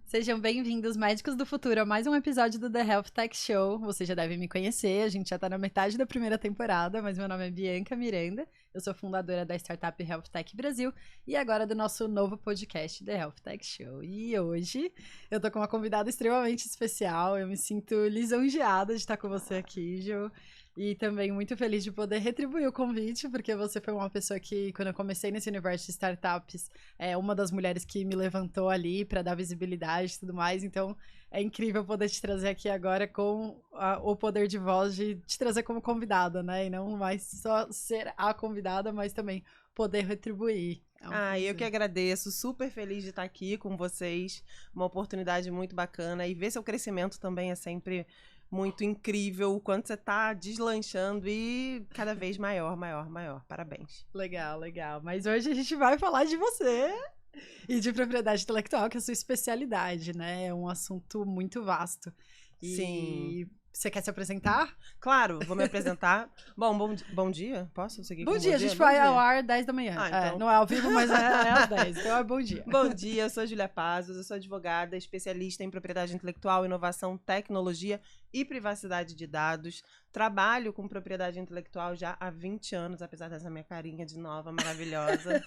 Sejam bem-vindos, médicos do futuro, a mais um episódio do The Health Tech Show. Você já deve me conhecer, a gente já tá na metade da primeira temporada, mas meu nome é Bianca Miranda, eu sou fundadora da startup Health Tech Brasil e agora do nosso novo podcast, The Health Tech Show. E hoje eu tô com uma convidada extremamente especial, eu me sinto lisonjeada de estar com você aqui, Jo. E também muito feliz de poder retribuir o convite, porque você foi uma pessoa que, quando eu comecei nesse universo de startups, é uma das mulheres que me levantou ali para dar visibilidade e tudo mais. Então, é incrível poder te trazer aqui agora com o poder de voz de te trazer como convidada, né? E não mais só ser a convidada, mas também poder retribuir. Eu que agradeço, super feliz de estar aqui com vocês, uma oportunidade muito bacana e ver seu crescimento também é sempre muito incrível, o quanto você tá deslanchando e cada vez maior. Parabéns. Legal. Mas hoje a gente vai falar de você e de propriedade intelectual, que é a sua especialidade, né? É um assunto muito vasto. Sim. Você quer se apresentar? Claro, vou me apresentar. Bom dia? Posso seguir com Bom dia, a gente bom vai dia? ao ar 10 da manhã. Então... não é ao vivo, mas é às 10. Então é bom dia. Bom dia, eu sou Júlia Pazos, eu sou advogada, especialista em propriedade intelectual, inovação, tecnologia e privacidade de dados. Trabalho com propriedade intelectual já há 20 anos, apesar dessa minha carinha de nova, maravilhosa.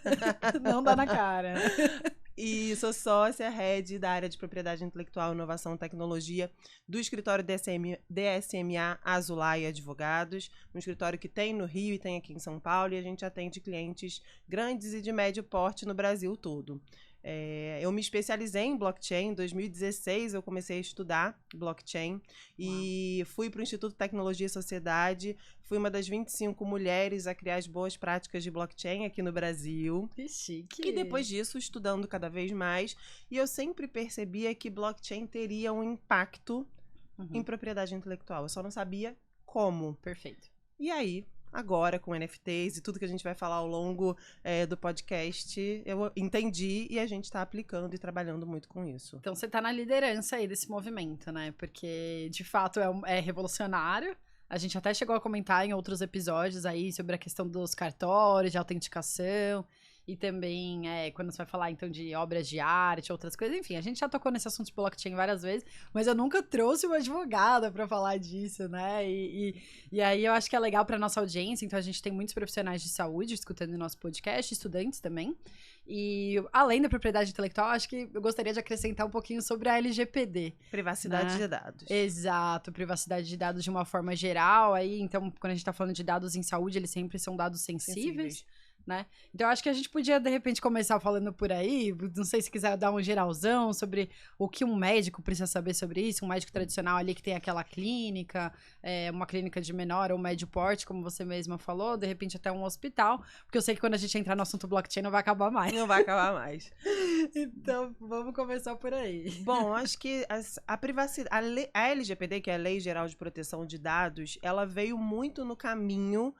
Não dá na cara. E sou sócia head da área de propriedade intelectual, inovação e tecnologia do escritório DSMA Azulay Advogados, um escritório que tem no Rio e tem aqui em São Paulo, e a gente atende clientes grandes e de médio porte no Brasil todo. Eu me especializei em blockchain. Em 2016 eu comecei a estudar blockchain e fui para o Instituto Tecnologia e Sociedade. Fui uma das 25 mulheres a criar as boas práticas de blockchain aqui no Brasil. Que chique! E depois disso, estudando cada vez mais, e eu sempre percebia que blockchain teria um impacto em propriedade intelectual. Eu só não sabia como. Perfeito. E aí, agora com NFTs e tudo que a gente vai falar ao longo do podcast, eu entendi e a gente está aplicando e trabalhando muito com isso. Então você está na liderança aí desse movimento, né? Porque, de fato, é revolucionário. A gente até chegou a comentar em outros episódios aí sobre a questão dos cartórios, de autenticação. E também, quando você vai falar, então, de obras de arte, outras coisas. Enfim, a gente já tocou nesse assunto de blockchain várias vezes, mas eu nunca trouxe uma advogada para falar disso, né? E aí eu acho que é legal para nossa audiência. Então, a gente tem muitos profissionais de saúde escutando o nosso podcast, estudantes também. E, além da propriedade intelectual, acho que eu gostaria de acrescentar um pouquinho sobre a LGPD. Privacidade de dados. Exato, privacidade de dados de uma forma geral. Aí, então, quando a gente tá falando de dados em saúde, eles sempre são dados sensíveis. Né? Então, eu acho que a gente podia, de repente, começar falando por aí, não sei se quiser dar um geralzão sobre o que um médico precisa saber sobre isso, um médico tradicional ali que tem aquela clínica, uma clínica de menor ou médio porte, como você mesma falou, de repente até um hospital, porque eu sei que quando a gente entrar no assunto blockchain não vai acabar mais. Não vai acabar mais. Então, vamos começar por aí. Bom, acho que a privacidade, a LGPD, que é a Lei Geral de Proteção de Dados, ela veio muito no caminho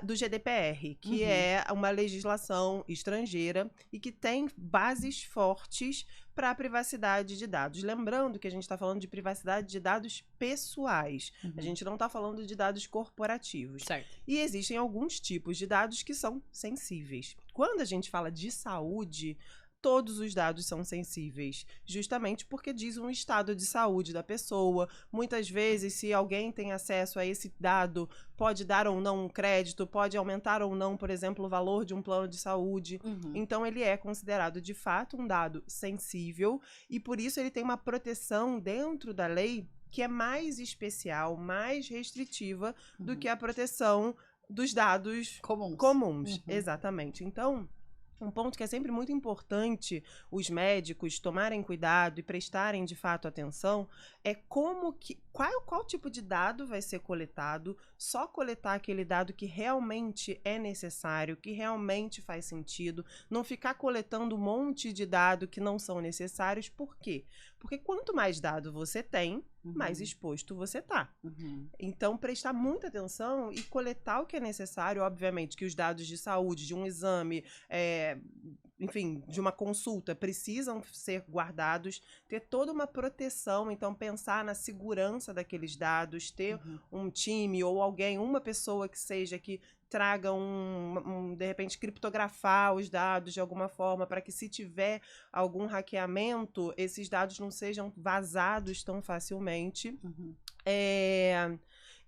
do GDPR, que é uma legislação estrangeira e que tem bases fortes para a privacidade de dados. Lembrando que a gente está falando de privacidade de dados pessoais. A gente não está falando de dados corporativos. Certo. E existem alguns tipos de dados que são sensíveis. Quando a gente fala de saúde, todos os dados são sensíveis, justamente porque diz um estado de saúde da pessoa. Muitas vezes, se alguém tem acesso a esse dado, pode dar ou não um crédito, pode aumentar ou não, por exemplo, o valor de um plano de saúde. Então, ele é considerado, de fato, um dado sensível e, por isso, ele tem uma proteção dentro da lei que é mais especial, mais restritiva do que a proteção dos dados comuns. Exatamente. Então, um ponto que é sempre muito importante os médicos tomarem cuidado e prestarem de fato atenção é qual tipo de dado vai ser coletado, só coletar aquele dado que realmente é necessário, que realmente faz sentido, não ficar coletando um monte de dado que não são necessários. Por quê? Porque quanto mais dado você tem, mais exposto você tá. Então, prestar muita atenção e coletar o que é necessário, obviamente, que os dados de saúde, de um exame, enfim, de uma consulta, precisam ser guardados, ter toda uma proteção, então pensar na segurança daqueles dados, ter um time ou alguém, uma pessoa que seja que traga de repente, criptografar os dados de alguma forma, para que se tiver algum hackeamento, esses dados não sejam vazados tão facilmente.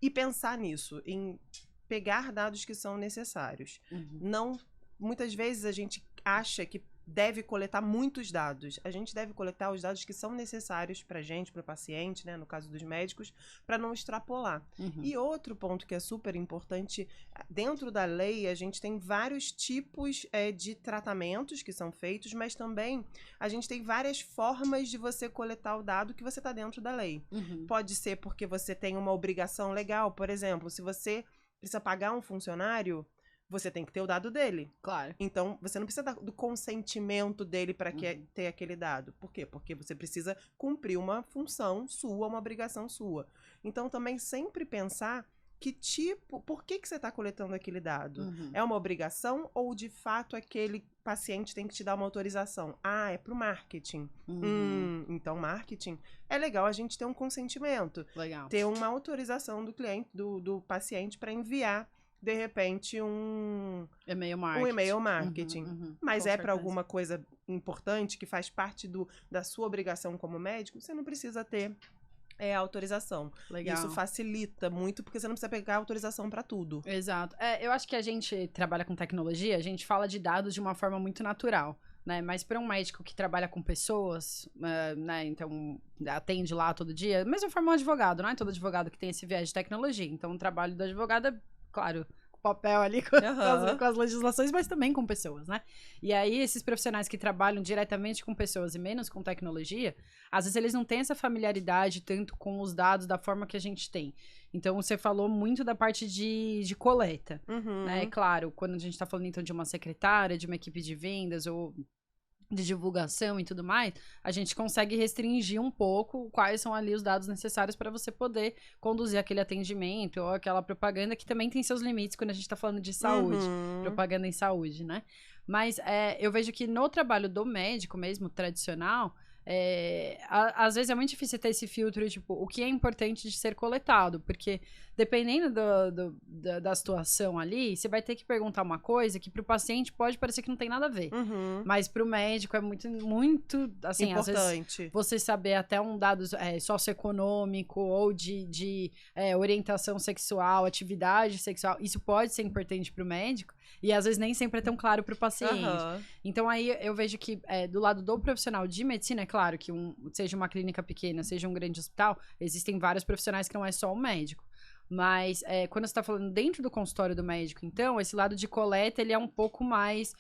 E pensar nisso, em pegar dados que são necessários. Não, muitas vezes a gente acha que deve coletar muitos dados. A gente deve coletar os dados que são necessários para a gente, para o paciente, né, no caso dos médicos, para não extrapolar. E outro ponto que é super importante, dentro da lei a gente tem vários tipos de tratamentos que são feitos, mas também a gente tem várias formas de você coletar o dado que você está dentro da lei. Pode ser porque você tem uma obrigação legal, por exemplo, se você precisa pagar um funcionário, você tem que ter o dado dele. Claro. Então, você não precisa do consentimento dele para ter aquele dado. Por quê? Porque você precisa cumprir uma função sua, uma obrigação sua. Então, também sempre pensar por que você está coletando aquele dado? É uma obrigação ou, de fato, aquele paciente tem que te dar uma autorização? Ah, é para o marketing. Então, marketing, é legal a gente ter um consentimento. Legal. Ter uma autorização do cliente, do paciente para enviar, de repente, um e-mail marketing. Um e-mail marketing. Mas para alguma coisa importante que faz parte da sua obrigação como médico, você não precisa ter autorização. Legal. Isso facilita muito, porque você não precisa pegar autorização para tudo. Exato. Eu acho que a gente trabalha com tecnologia, a gente fala de dados de uma forma muito natural. Né? Mas para um médico que trabalha com pessoas, né? Então atende lá todo dia, mesma forma um advogado, não é todo advogado que tem esse viés de tecnologia. Então o trabalho do advogado é, claro, papel ali com as legislações, mas também com pessoas, né? E aí, esses profissionais que trabalham diretamente com pessoas e menos com tecnologia, às vezes eles não têm essa familiaridade tanto com os dados da forma que a gente tem. Então, você falou muito da parte de coleta, né? Claro, quando a gente tá falando, então, de uma secretária, de uma equipe de vendas ou de divulgação e tudo mais, a gente consegue restringir um pouco quais são ali os dados necessários para você poder conduzir aquele atendimento ou aquela propaganda que também tem seus limites quando a gente tá falando de saúde, propaganda em saúde, né? Mas eu vejo que no trabalho do médico mesmo, tradicional, às vezes é muito difícil ter esse filtro, tipo, o que é importante de ser coletado, porque dependendo da situação ali, você vai ter que perguntar uma coisa que pro paciente pode parecer que não tem nada a ver, mas pro médico é muito, muito, assim, importante. Às vezes você saber até um dado socioeconômico ou de orientação sexual, atividade sexual, isso pode ser importante pro médico, e às vezes nem sempre é tão claro pro paciente. Então aí eu vejo que do lado do profissional de medicina, é claro que seja uma clínica pequena, seja um grande hospital, existem vários profissionais que não é só o médico. Mas quando você está falando dentro do consultório do médico, então, esse lado de coleta, ele é um pouco mais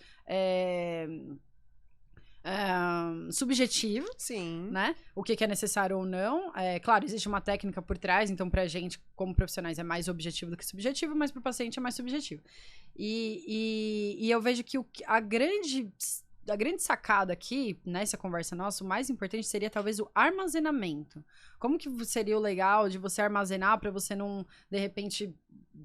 subjetivo, sim, né? O que é necessário ou não. Claro, existe uma técnica por trás, então pra gente, como profissionais, é mais objetivo do que subjetivo, mas pro paciente é mais subjetivo. E eu vejo que a grande sacada aqui, nessa conversa nossa, o mais importante seria talvez o armazenamento. Como que seria o legal de você armazenar para você não, de repente,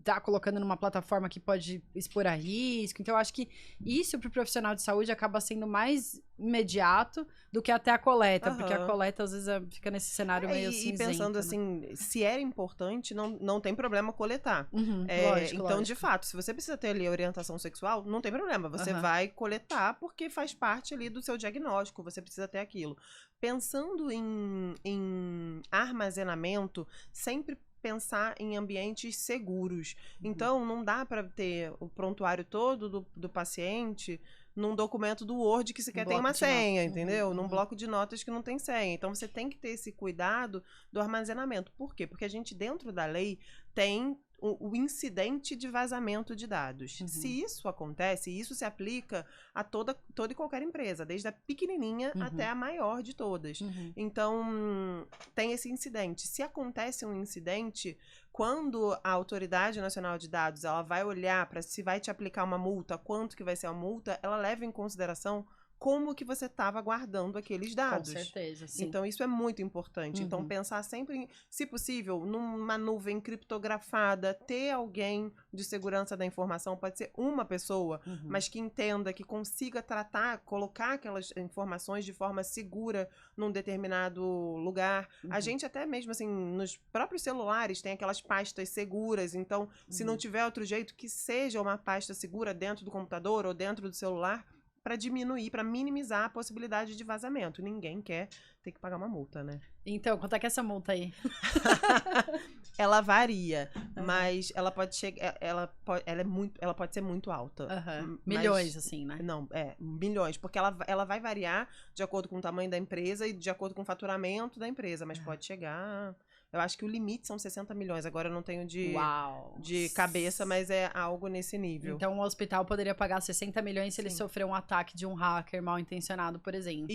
tá colocando numa plataforma que pode expor a risco? Então, eu acho que isso pro profissional de saúde acaba sendo mais imediato do que até a coleta, porque a coleta às vezes fica nesse cenário meio cinzento. E pensando assim, se era importante, não tem problema coletar. Lógico, então, de fato, se você precisa ter ali orientação sexual, não tem problema. Você vai coletar porque faz parte ali do seu diagnóstico, você precisa ter aquilo. Pensando em armazenamento, sempre pensar em ambientes seguros. Então, não dá para ter o prontuário todo do paciente num documento do Word que sequer tem uma senha, entendeu? Num bloco de notas que não tem senha. Então, você tem que ter esse cuidado do armazenamento. Por quê? Porque a gente, dentro da lei, tem o incidente de vazamento de dados. Se isso acontece, isso se aplica a toda e qualquer empresa, desde a pequenininha até a maior de todas. Então, tem esse incidente. Se acontece um incidente, quando a Autoridade Nacional de Dados ela vai olhar para se vai te aplicar uma multa, quanto que vai ser a multa, ela leva em consideração como que você estava guardando aqueles dados. Com certeza, sim. Então, isso é muito importante. Então, pensar sempre, se possível, numa nuvem criptografada, ter alguém de segurança da informação, pode ser uma pessoa, mas que entenda, que consiga tratar, colocar aquelas informações de forma segura num determinado lugar. A gente até mesmo, assim, nos próprios celulares tem aquelas pastas seguras, então, se não tiver outro jeito, que seja uma pasta segura dentro do computador ou dentro do celular, para diminuir, para minimizar a possibilidade de vazamento. Ninguém quer ter que pagar uma multa, né? Então, quanto é que é essa multa aí? Ela varia, mas ela pode chegar, ela pode ser muito alta. Milhões, assim, né? Não, milhões, porque ela vai variar de acordo com o tamanho da empresa e de acordo com o faturamento da empresa, mas pode chegar... Eu acho que o limite são 60 milhões. Agora eu não tenho de cabeça, mas é algo nesse nível. Então um hospital poderia pagar 60 milhões se ele sofrer um ataque de um hacker mal intencionado, por exemplo.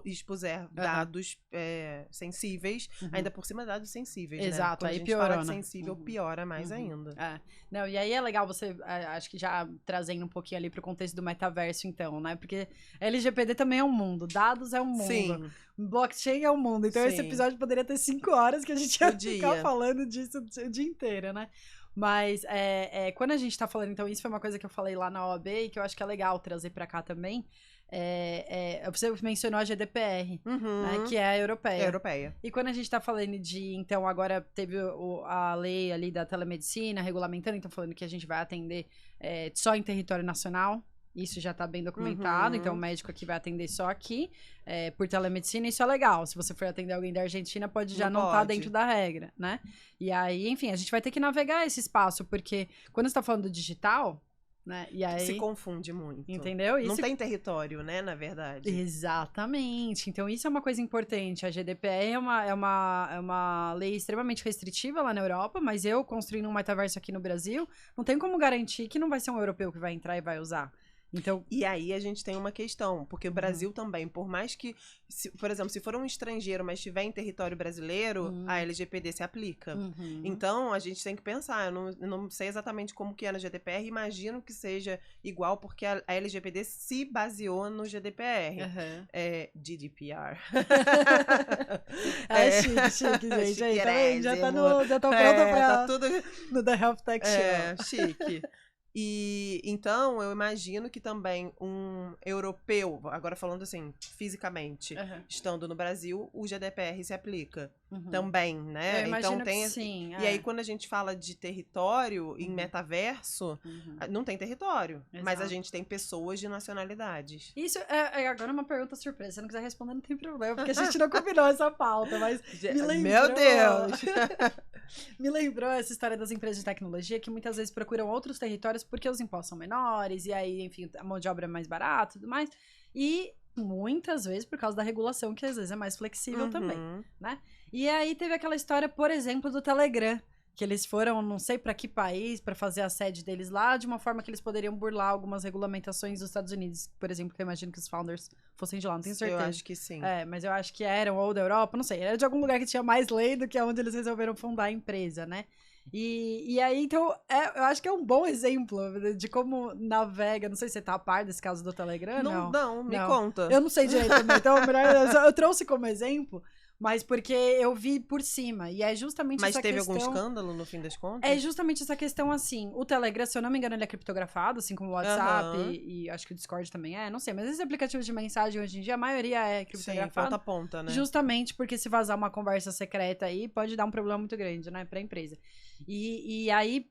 E expuser dados sensíveis, ainda por cima dados sensíveis, né? Exato, Quando aí a gente piora, fala de né? sensível, piora mais ainda. Não, e aí é legal você, acho que já trazendo um pouquinho ali pro contexto do metaverso, então, né? Porque LGPD também é um mundo, dados é um mundo. Sim. Blockchain é um mundo. Então esse episódio poderia ter 5 horas que a gente ia ficar falando disso o dia inteiro, né? Mas quando a gente tá falando, então, isso foi uma coisa que eu falei lá na OAB e que eu acho que é legal trazer pra cá também. Você mencionou a GDPR, né, que é a europeia. E quando a gente tá falando de, então, agora teve a lei ali da telemedicina regulamentando, então falando que a gente vai atender só em território nacional. Isso já tá bem documentado, então o médico aqui vai atender só aqui, por telemedicina, isso é legal. Se você for atender alguém da Argentina, pode já não estar dentro da regra, né? E aí, enfim, a gente vai ter que navegar esse espaço, porque quando você tá falando do digital, né? E aí, se confunde muito. Entendeu? Não tem território, né, na verdade. Exatamente. Então, isso é uma coisa importante. A GDPR é uma lei extremamente restritiva lá na Europa, mas eu, construindo um metaverso aqui no Brasil, não tenho como garantir que não vai ser um europeu que vai entrar e vai usar. Então, e aí a gente tem uma questão, porque o Brasil também, por mais que, por exemplo, se for um estrangeiro, mas estiver em território brasileiro, a LGPD se aplica. Então, a gente tem que pensar, eu não sei exatamente como que é na GDPR, imagino que seja igual, porque a LGPD se baseou no GDPR. GDPR. Chique, gente. Aí, também, já tô pronta pra... Tá tudo... no The Health Tech Show. Chique. E então eu imagino que também um europeu, agora falando assim, fisicamente, estando no Brasil, o GDPR se aplica também, né? Eu imagino que sim. E aí, quando a gente fala de território em metaverso, não tem território, mas a gente tem pessoas de nacionalidades. Isso agora é uma pergunta surpresa. Se não quiser responder, não tem problema, porque a gente não combinou essa pauta, mas me lembrou... Meu Deus! Me lembrou essa história das empresas de tecnologia que muitas vezes procuram outros territórios porque os impostos são menores, e aí, enfim, a mão de obra é mais barata e tudo mais. E muitas vezes por causa da regulação, que às vezes é mais flexível também, né? E aí teve aquela história, por exemplo, do Telegram, que eles foram, não sei pra que país, pra fazer a sede deles lá, de uma forma que eles poderiam burlar algumas regulamentações dos Estados Unidos, por exemplo, que eu imagino que os founders fossem de lá, não tenho certeza. Eu acho que sim. Mas eu acho que eram, ou da Europa, não sei, era de algum lugar que tinha mais lei do que onde eles resolveram fundar a empresa, né? E aí, então, eu acho que é um bom exemplo de como navega. Não sei se você tá a par desse caso do Telegram, não, me conta. Eu não sei direito também, então eu trouxe como exemplo, mas porque eu vi por cima, e é justamente essa questão... Mas teve algum escândalo, no fim das contas? É justamente essa questão, assim, o Telegram, se eu não me engano, ele é criptografado, assim como o WhatsApp, e acho que o Discord também não sei, mas esses aplicativos de mensagem hoje em dia, a maioria é criptografado. Sim, ponta a ponta, né? Justamente porque se vazar uma conversa secreta aí, pode dar um problema muito grande, né, pra empresa. E aí,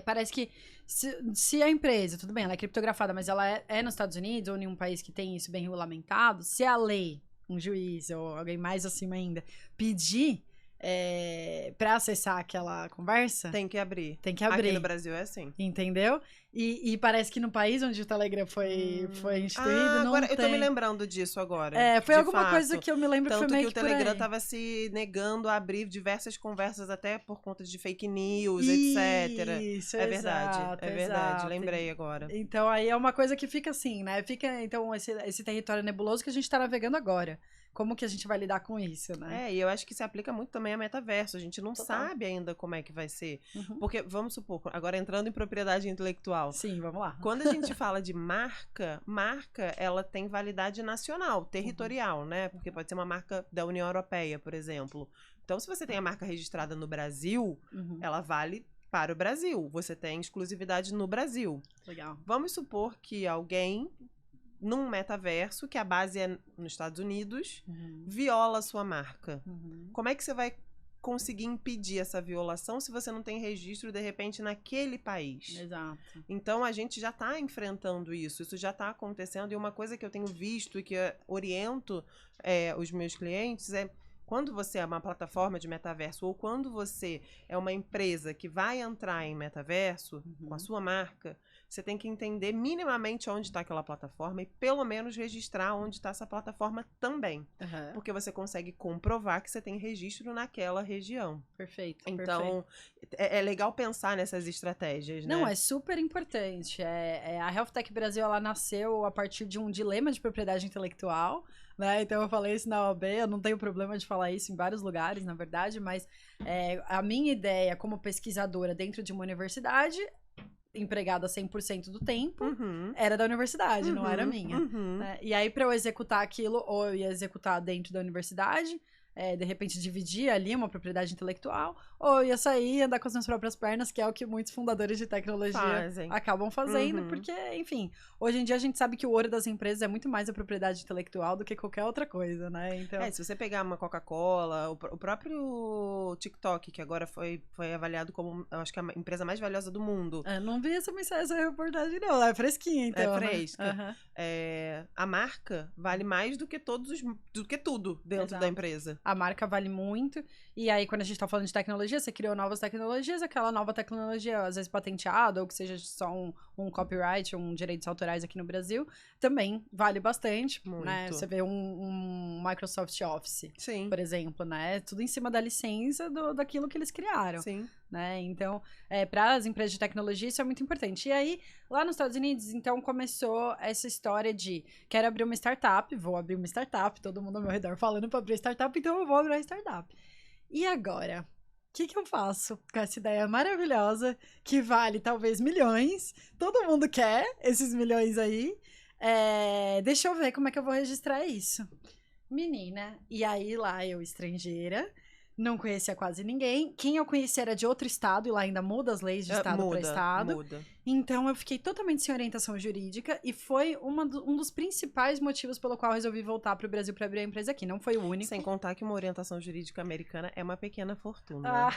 parece que se a empresa, tudo bem, ela é criptografada, mas ela é nos Estados Unidos ou em um país que tem isso bem regulamentado, se a lei, um juiz ou alguém mais acima ainda, pedir pra acessar aquela conversa... Tem que abrir. Aqui no Brasil é assim. Entendeu? E parece que no país onde o Telegram foi instituído, não agora, tem. Eu tô me lembrando disso agora. Foi alguma coisa que eu me lembro que foi meio que o Telegram tava se negando a abrir diversas conversas até por conta de fake news, etc. Isso, é verdade. É verdade, lembrei agora. Então aí é uma coisa que fica assim, né? Fica, então, esse território nebuloso que a gente tá navegando agora. como que a gente vai lidar com isso, né? E eu acho que se aplica muito também a metaverso. A gente não sabe ainda como é que vai ser. Porque, vamos supor, agora entrando em propriedade intelectual. Sim, vamos lá. Quando a gente fala de marca, ela tem validade nacional, territorial, né? Porque pode ser uma marca da União Europeia, por exemplo. Então, se você tem a marca registrada no Brasil, ela vale para o Brasil. Você tem exclusividade no Brasil. Legal. Vamos supor que alguém, num metaverso, que a base é nos Estados Unidos, viola a sua marca. Como é que você vai conseguir impedir essa violação se você não tem registro, de repente, naquele país? Exato. Então, a gente já está enfrentando isso já está acontecendo, e uma coisa que eu tenho visto e que eu oriento os meus clientes é, quando você é uma plataforma de metaverso ou quando você é uma empresa que vai entrar em metaverso com a sua marca, você tem que entender minimamente onde está aquela plataforma e pelo menos registrar onde está essa plataforma também. Porque você consegue comprovar que você tem registro naquela região. Perfeito. Então, é legal pensar nessas estratégias, né? Não, é super importante. A Health Tech Brasil, ela nasceu a partir de um dilema de propriedade intelectual, né? Então eu falei isso na OAB, eu não tenho problema de falar isso em vários lugares, na verdade, mas a minha ideia como pesquisadora dentro de uma universidade, empregada 100% do tempo, era da universidade, não era minha. Né? E aí, para eu executar aquilo, ou eu ia executar dentro da universidade, de repente dividir ali uma propriedade intelectual, ou eu ia sair e andar com as minhas próprias pernas, que é o que muitos fundadores de tecnologia acabam fazendo, porque, enfim, hoje em dia a gente sabe que o ouro das empresas é muito mais a propriedade intelectual do que qualquer outra coisa, né? Então... se você pegar uma Coca-Cola, o próprio TikTok, que agora foi avaliado como, eu acho que a empresa mais valiosa do mundo. Não vi essa reportagem, não. É fresquinha, então. É fresca. Né? A marca vale mais do que tudo dentro da empresa. A marca vale muito. E aí, quando a gente tá falando de tecnologia, você criou novas tecnologias, aquela nova tecnologia, às vezes patenteada, ou que seja só um copyright, um direitos autorais aqui no Brasil, também vale bastante. Muito. Né? Você vê um Microsoft Office, Sim. por exemplo, né? Tudo em cima da licença daquilo que eles criaram. Sim. Né? Então, para as empresas de tecnologia, isso é muito importante. E aí, lá nos Estados Unidos, então, começou essa história de quero abrir uma startup, vou abrir uma startup, todo mundo ao meu redor falando para abrir startup, então eu vou abrir uma startup. E agora? O que eu faço com essa ideia maravilhosa, que vale talvez milhões, todo mundo quer esses milhões aí, deixa eu ver como é que eu vou registrar isso. Menina, e aí lá eu, estrangeira, não conhecia quase ninguém. Quem eu conhecia era de outro estado, e lá ainda muda as leis de estado para estado. Muda. Então eu fiquei totalmente sem orientação jurídica e foi um dos principais motivos pelo qual eu resolvi voltar para o Brasil para abrir a empresa aqui. Não foi o único. Sem contar que uma orientação jurídica americana é uma pequena fortuna.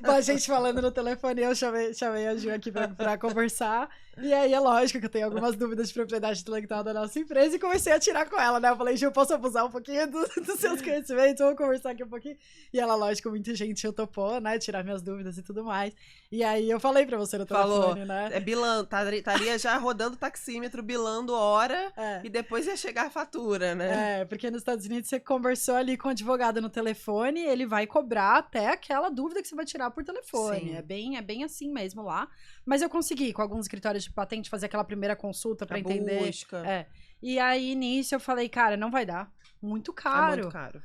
Bom, a gente falando no telefone, eu chamei a Ju aqui para conversar. E aí é lógico que eu tenho algumas dúvidas de propriedade intelectual da nossa empresa e comecei a tirar com ela, né? Eu falei, Ju, posso abusar um pouquinho dos seus conhecimentos? Vamos conversar aqui um pouquinho. E ela, lógico, muita gente topou, né? Tirar minhas dúvidas e tudo mais. E aí eu falei pra você no telefone, né? Bilando, estaria já rodando taxímetro, bilando hora, e depois ia chegar a fatura, né? Porque nos Estados Unidos você conversou ali com o advogado no telefone, ele vai cobrar até aquela dúvida que você vai tirar por telefone. Sim. É bem assim mesmo lá. Mas eu consegui, com alguns escritórios de patente, fazer aquela primeira consulta pra entender. Busca. E aí, nisso, eu falei, cara, não vai dar. Muito caro. É muito caro.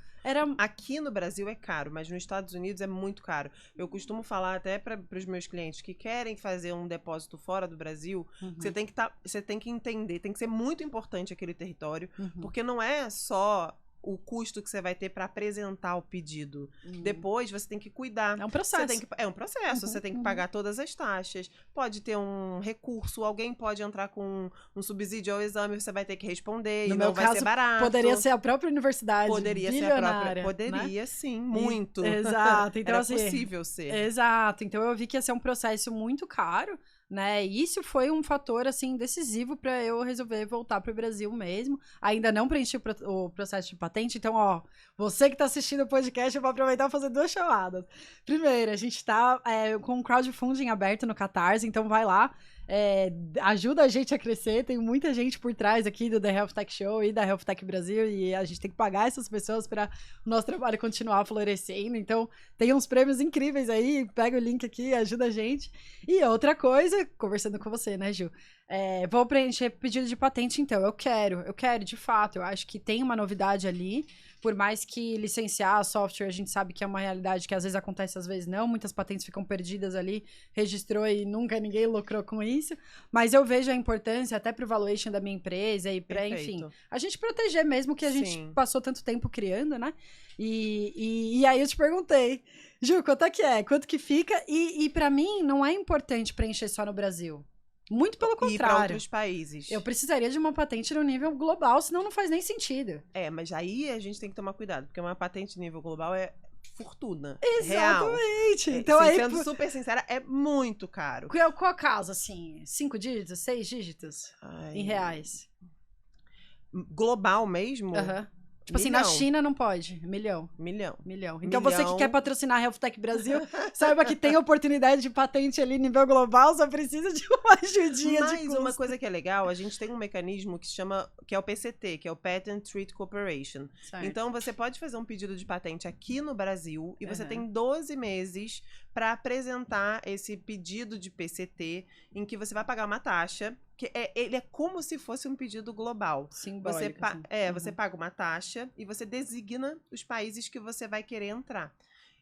Aqui no Brasil é caro, mas nos Estados Unidos é muito caro. Eu costumo falar até para os meus clientes que querem fazer um depósito fora do Brasil, você tem que entender, tem que ser muito importante aquele território, porque não é só o custo que você vai ter para apresentar o pedido. Depois você tem que cuidar. É um processo. É um processo. Você tem que pagar todas as taxas. Pode ter um recurso. Alguém pode entrar com um subsídio ao exame. Você vai ter que responder. No e meu não vai caso, ser barato. Poderia ser a própria universidade. Poderia ser a própria. Poderia, né? Sim. Muito. Exato. Então, era assim, possível ser. Exato. Então eu vi que ia ser um processo muito caro. Né? E isso foi um fator, assim, decisivo para eu resolver voltar pro Brasil mesmo. Ainda não preenchi o processo de patente, então, ó, você que tá assistindo o podcast, eu vou aproveitar e fazer 2 chamadas. Primeiro, a gente tá com um crowdfunding aberto no Catarse, então vai lá, ajuda a gente a crescer, tem muita gente por trás aqui do The Health Tech Show e da Health Tech Brasil, e a gente tem que pagar essas pessoas para o nosso trabalho continuar florescendo, então tem uns prêmios incríveis aí, pega o link aqui, ajuda a gente. E outra coisa, conversando com você, né, Ju? Vou preencher pedido de patente, então. Eu quero, de fato. Eu acho que tem uma novidade ali. Por mais que licenciar software, a gente sabe que é uma realidade que às vezes acontece, às vezes não. Muitas patentes ficam perdidas ali, registrou e nunca ninguém lucrou com isso. Mas eu vejo a importância até pro valuation da minha empresa e pra, enfim, a gente proteger mesmo que a gente passou tanto tempo criando, né? E aí eu te perguntei, Ju, quanto é que é? Quanto que fica? E pra mim, não é importante preencher só no Brasil. Muito pelo contrário. E para outros países. Eu precisaria de uma patente no nível global, senão não faz nem sentido. Mas aí a gente tem que tomar cuidado, porque uma patente nível global é fortuna. Exatamente. Real. Então, sendo super sincera, é muito caro. Qual a causa, assim? 5 dígitos, 6 dígitos? Em reais? Global mesmo? Aham. Tipo assim, na China não pode. Milhão. Então você que quer patrocinar a HealthTech Brasil, saiba que tem oportunidade de patente ali nível global, só precisa de uma ajudinha de custo. Mas uma coisa que é legal, a gente tem um mecanismo que se chama, que é o PCT, que é o Patent Treaty Cooperation. Certo. Então você pode fazer um pedido de patente aqui no Brasil e você tem 12 meses para apresentar esse pedido de PCT, em que você vai pagar uma taxa, que ele é como se fosse um pedido global. Simbólico, você paga uma taxa e você designa os países que você vai querer entrar.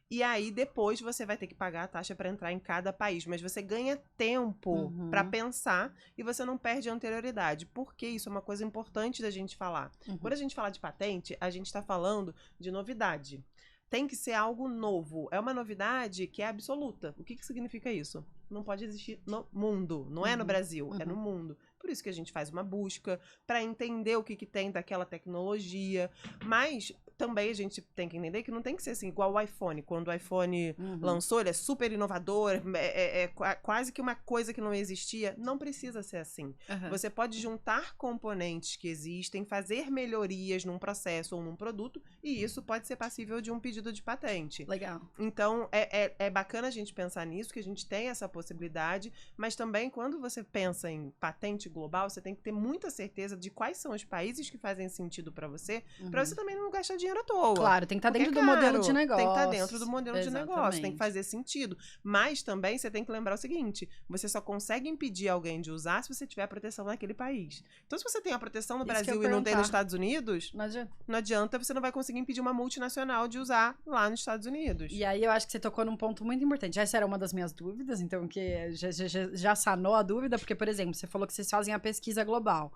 E aí, depois, você vai ter que pagar a taxa para entrar em cada país. Mas você ganha tempo para pensar e você não perde a anterioridade. Porque isso é uma coisa importante da gente falar. Quando a gente fala de patente, a gente está falando de novidade. Tem que ser algo novo. É uma novidade que é absoluta. O que significa isso? Não pode existir no mundo. Não é no Brasil, é no mundo. Por isso que a gente faz uma busca para entender o que tem daquela tecnologia. Mas também a gente tem que entender que não tem que ser assim, igual o iPhone. Quando o iPhone lançou, ele é super inovador, quase que uma coisa que não existia. Não precisa ser assim. Você pode juntar componentes que existem, fazer melhorias num processo ou num produto, e isso pode ser passível de um pedido de patente. Legal. Então, é bacana a gente pensar nisso, que a gente tem essa possibilidade, mas também quando você pensa em patente global, você tem que ter muita certeza de quais são os países que fazem sentido para você também não gastar dinheiro à toa. Claro, tem que estar dentro do modelo de negócio. Tem que estar dentro do modelo de negócio, tem que fazer sentido. Mas também você tem que lembrar o seguinte, você só consegue impedir alguém de usar se você tiver a proteção naquele país. Então, se você tem a proteção no Brasil e não tem nos Estados Unidos, não adianta, você não vai conseguir impedir uma multinacional de usar lá nos Estados Unidos. E aí eu acho que você tocou num ponto muito importante. Essa era uma das minhas dúvidas, então que já sanou a dúvida, porque, por exemplo, você falou que vocês fazem a pesquisa global.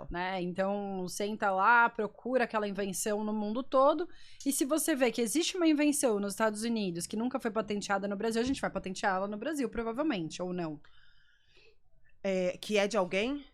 Né? Então, senta lá, procura aquela invenção no mundo todo, e se você vê que existe uma invenção nos Estados Unidos que nunca foi patenteada no Brasil, a gente vai patenteá-la no Brasil, provavelmente, ou não. Que é de alguém?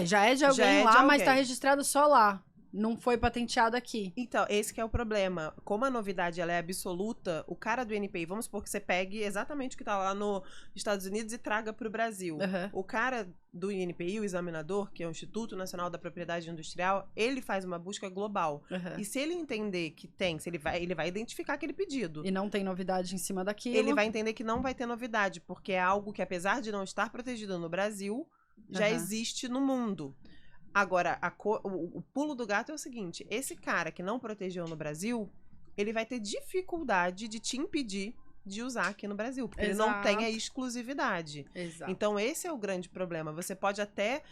Já é de alguém lá, mas tá registrado só lá. Não foi patenteado aqui. Então, esse que é o problema. Como a novidade ela é absoluta, o cara do NPI, vamos supor que você pegue exatamente o que tá lá nos Estados Unidos e traga pro Brasil. O cara do INPI, o examinador, que é o Instituto Nacional da Propriedade Industrial, ele faz uma busca global. E se ele entender que tem, se ele vai identificar aquele pedido. E não tem novidade em cima daquilo. Ele vai entender que não vai ter novidade, porque é algo que, apesar de não estar protegido no Brasil, já existe no mundo. Agora, o pulo do gato é o seguinte, esse cara que não protegeu no Brasil, ele vai ter dificuldade de te impedir de usar aqui no Brasil, porque ele não tem a exclusividade. Então, esse é o grande problema. Você pode até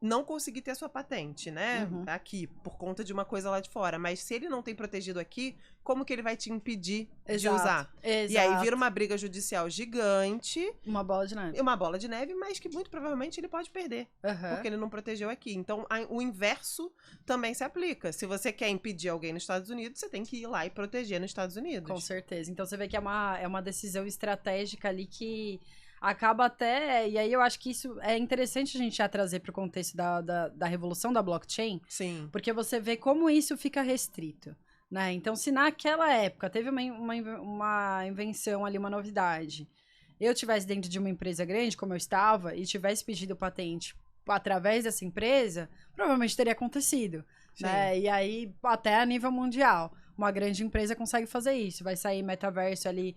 não conseguir ter a sua patente, né? Aqui, por conta de uma coisa lá de fora. Mas se ele não tem protegido aqui, como que ele vai te impedir de usar? E aí vira uma briga judicial gigante. Uma bola de neve. Uma bola de neve, mas que muito provavelmente ele pode perder. Porque ele não protegeu aqui. Então, o inverso também se aplica. Se você quer impedir alguém nos Estados Unidos, você tem que ir lá e proteger nos Estados Unidos. Com certeza. Então, você vê que é uma decisão estratégica ali que acaba até... E aí eu acho que isso é interessante a gente já trazer para o contexto da revolução da blockchain. Sim. Porque você vê como isso fica restrito. Né? Então, se naquela época teve uma invenção ali, uma novidade, eu tivesse dentro de uma empresa grande, como eu estava, e tivesse pedido patente através dessa empresa, provavelmente teria acontecido. Né? E aí, até a nível mundial. Uma grande empresa consegue fazer isso. Vai sair metaverso ali,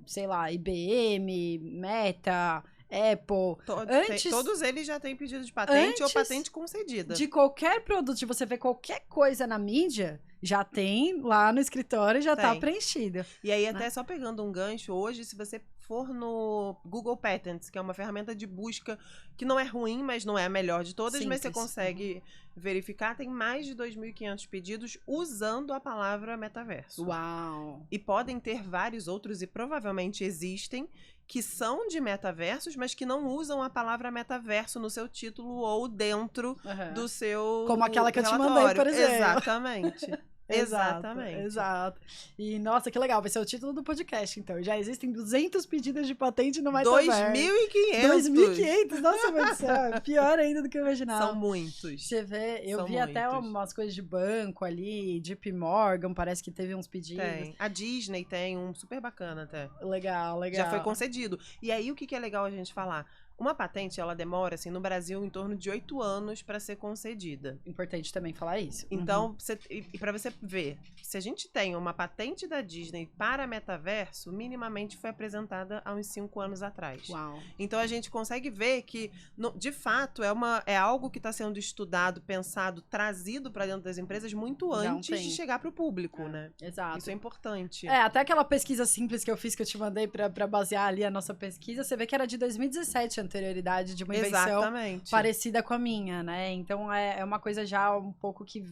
sei lá, IBM, Meta, Apple. Todos eles já têm pedido de patente ou patente concedida. De qualquer produto, de você ver qualquer coisa na mídia, já tem lá no escritório, já tá Tem. preenchido. E aí, até só pegando um gancho, hoje, se você for no Google Patents, que é uma ferramenta de busca que não é ruim, mas não é a melhor de todas, mas você Simples. consegue verificar, tem mais de 2.500 pedidos usando a palavra metaverso. Uau! E podem ter vários outros, e provavelmente existem, que são de metaversos, mas que não usam a palavra metaverso no seu título ou dentro do seu Como aquela que eu te mandei, relatório. por exemplo. Exatamente. Exatamente. Exato. E, nossa, que legal. Vai ser o título do podcast, então. Já existem 200 pedidos de patente no metaverso. 2.500. 2.500? Nossa, meu Deus do céu. É pior ainda do que eu imaginava. São muitos. Você vê, eu São vi até muitos. umas coisas de banco ali, JP Morgan, parece que teve uns pedidos. Tem. A Disney tem um super bacana até. Legal, legal. Já foi concedido. E aí, o que é legal a gente falar? Uma patente, ela demora, assim, no Brasil, em torno de 8 anos para ser concedida. Importante também falar isso. Então, e para você ver, se a gente tem uma patente da Disney para metaverso, minimamente foi apresentada há uns 5 anos atrás. Uau. Então, a gente consegue ver que, de fato, é algo que está sendo estudado, pensado, trazido para dentro das empresas muito antes de chegar para o público, né? Exato. Isso é importante. Até aquela pesquisa simples que eu fiz, que eu te mandei para basear ali a nossa pesquisa, você vê que era de 2017 a anterioridade de uma invenção parecida com a minha, né? Então é uma coisa já um pouco que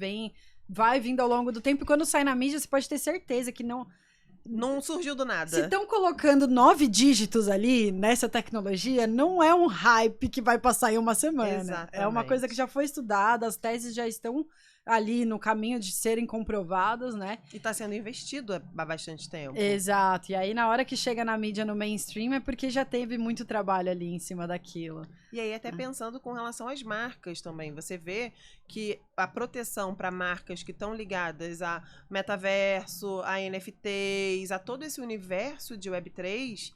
vai vindo ao longo do tempo, e quando sai na mídia você pode ter certeza que não surgiu do nada. Se estão colocando 9 dígitos ali nessa tecnologia, não é um hype que vai passar em uma semana. Exatamente. É uma coisa que já foi estudada, as teses já estão ali no caminho de serem comprovadas, né? E tá sendo investido há bastante tempo. Exato. E aí, na hora que chega na mídia, no mainstream, é porque já teve muito trabalho ali em cima daquilo. E aí, até pensando com relação às marcas também. Você vê que a proteção para marcas que estão ligadas a metaverso, a NFTs, a todo esse universo de Web3,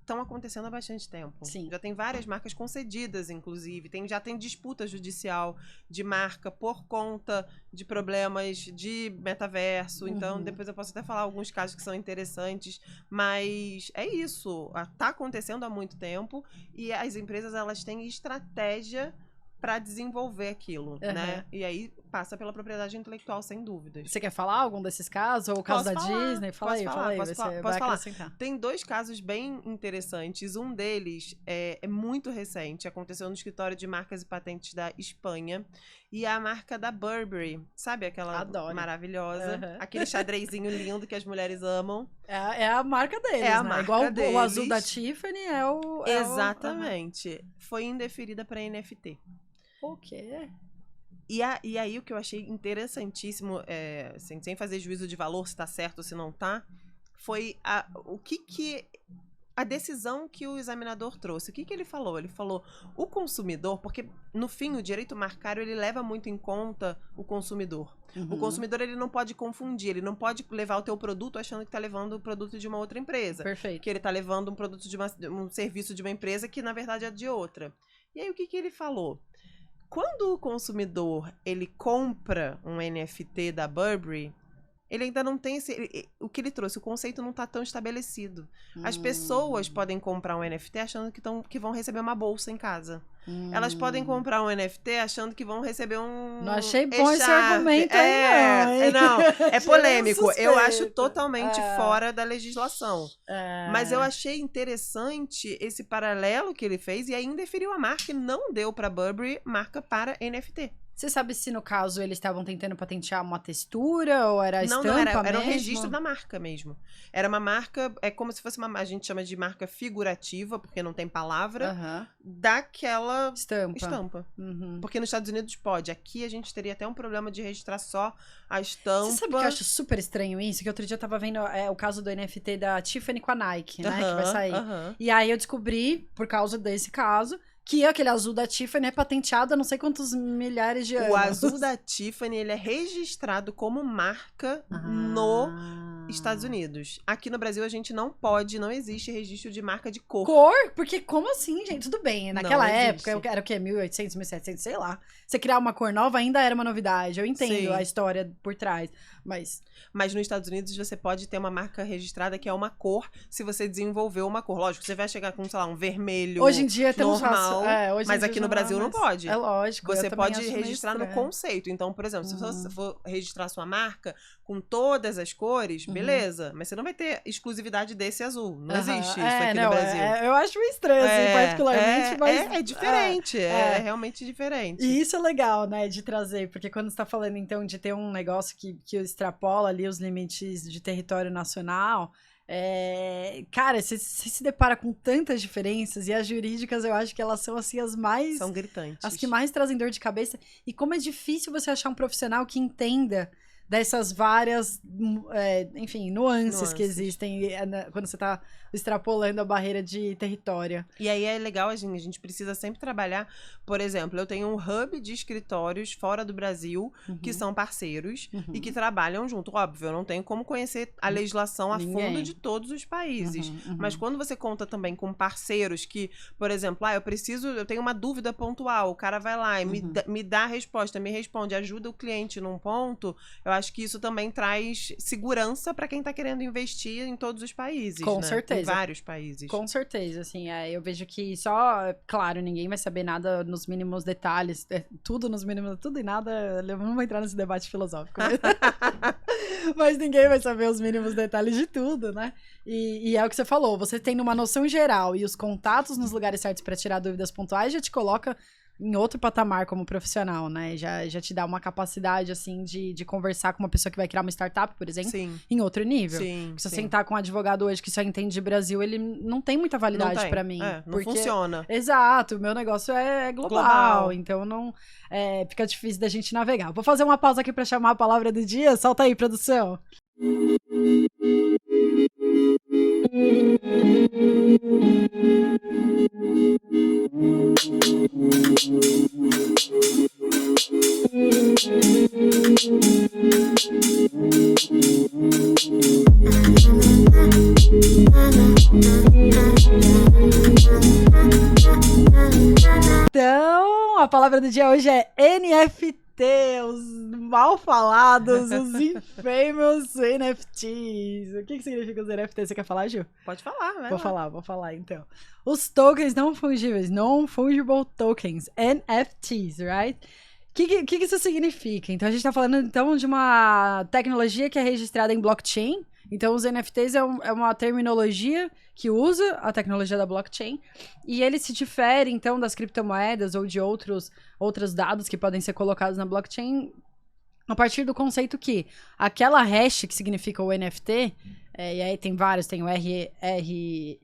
estão acontecendo há bastante tempo. Sim. Já tem várias marcas concedidas, inclusive. Já tem disputa judicial de marca por conta de problemas de metaverso. Então, depois eu posso até falar alguns casos que são interessantes. Mas é isso. Tá acontecendo há muito tempo. E as empresas, elas têm estratégia para desenvolver aquilo, né? E aí passa pela propriedade intelectual, sem dúvidas. Você quer falar algum desses casos? Ou o caso da Disney? Fala aí, posso vai falar. acrescentar. Tem 2 casos bem interessantes. Um deles é muito recente, aconteceu no escritório de marcas e patentes da Espanha. E a marca da Burberry, sabe aquela maravilhosa? Aquele xadrezinho lindo que as mulheres amam. É a marca deles, é a né? marca Igual deles. o azul da Tiffany é o... Exatamente. Foi indeferida para NFT. O quê? E aí o que eu achei interessantíssimo, sem fazer juízo de valor, se tá certo ou se não tá, foi a decisão que o examinador trouxe. O que ele falou? Ele falou, o consumidor, porque no fim o direito marcário ele leva muito em conta o consumidor. O consumidor ele não pode confundir, ele não pode levar o teu produto achando que tá levando o produto de uma outra empresa. Perfeito. Que ele tá levando um produto um serviço de uma empresa que na verdade é de outra. E aí o que ele falou? Quando o consumidor ele compra um NFT da Burberry, ele ainda não tem o que ele trouxe, o conceito não está tão estabelecido. As pessoas podem comprar um NFT achando que vão receber uma bolsa em casa. Elas podem comprar um NFT achando que vão receber um... Não achei bom esse argumento aí, não. É polêmico. Eu acho totalmente fora da legislação. Mas eu achei interessante esse paralelo que ele fez e aí indeferiu a marca e não deu para Burberry marca para NFT. Você sabe se, no caso, eles estavam tentando patentear uma textura ou era estampa não, mesmo? Era um registro da marca mesmo. Era uma marca, é como se fosse a gente chama de marca figurativa, porque não tem palavra, daquela estampa. Porque nos Estados Unidos pode. Aqui a gente teria até um problema de registrar só a estampa. Você sabe que eu acho super estranho isso? Que outro dia eu tava vendo o caso do NFT da Tiffany com a Nike, né? Que vai sair. E aí eu descobri, por causa desse caso, que aquele azul da Tiffany é patenteado há não sei quantos milhares de anos. O azul da Tiffany, ele é registrado como marca nos Estados Unidos. Aqui no Brasil, a gente não existe registro de marca de cor. Cor? Porque como assim, gente? Tudo bem, naquela época, era o quê? 1800, 1700, sei lá. Você criar uma cor nova ainda era uma novidade. Eu entendo a história por trás. Mas nos Estados Unidos você pode ter uma marca registrada que é uma cor, se você desenvolveu uma cor. Lógico, você vai chegar com, sei lá, um vermelho hoje em dia temos normal, hoje mas em aqui dia no já Brasil não mais. pode. É lógico. Você pode registrar no conceito. Então, por exemplo, se você for registrar sua marca com todas as cores, beleza. Mas você não vai ter exclusividade desse azul. Não existe isso aqui no Brasil. Eu acho estranho, assim, particularmente, mas... É diferente, é realmente diferente. E isso é legal, né, de trazer, porque quando você tá falando, então, de ter um negócio que extrapola ali os limites de território nacional, cara, você se depara com tantas diferenças, e as jurídicas, eu acho que elas são, assim, as mais... São gritantes. As que mais trazem dor de cabeça, e como é difícil você achar um profissional que entenda dessas várias, enfim, nuances que existem quando você tá extrapolando a barreira de território. E aí é legal, a gente precisa sempre trabalhar, por exemplo, eu tenho um hub de escritórios fora do Brasil, que são parceiros e que trabalham junto. Óbvio, eu não tenho como conhecer a legislação a fundo de todos os países, mas quando você conta também com parceiros que, por exemplo, eu tenho uma dúvida pontual, o cara vai lá e me dá a resposta, me responde, ajuda o cliente num ponto, eu acho que isso também traz segurança para quem tá querendo investir em todos os países, Com né? certeza. Em vários países. Com certeza, assim, eu vejo que claro, ninguém vai saber nada nos mínimos detalhes, tudo nos mínimos, tudo e nada, não vou entrar nesse debate filosófico, mas ninguém vai saber os mínimos detalhes de tudo, né? E é o que você falou, você tendo uma noção geral e os contatos nos lugares certos para tirar dúvidas pontuais já te coloca em outro patamar como profissional, né? Já te dá uma capacidade, assim, de conversar com uma pessoa que vai criar uma startup, por exemplo, em outro nível. Sim, se você sentar com um advogado hoje que só entende de Brasil, ele não tem muita validade pra mim. Não funciona. Exato, o meu negócio é global. Então não fica difícil da gente navegar. Vou fazer uma pausa aqui pra chamar a palavra do dia. Solta aí, produção. Então, a palavra do dia hoje é NFT, os mal falados, os infamous NFTs. O que significa os NFTs? Você quer falar, Gil? Pode falar, né? Vou falar, então. Os tokens não fungíveis, non-fungible tokens, NFTs, right? O que isso significa? Então, a gente tá falando, então, de uma tecnologia que é registrada em blockchain. Então, os NFTs é uma terminologia que usa a tecnologia da blockchain e ele se difere, então, das criptomoedas ou de outros dados que podem ser colocados na blockchain a partir do conceito que aquela hash que significa o NFT, e aí tem vários, tem o REC,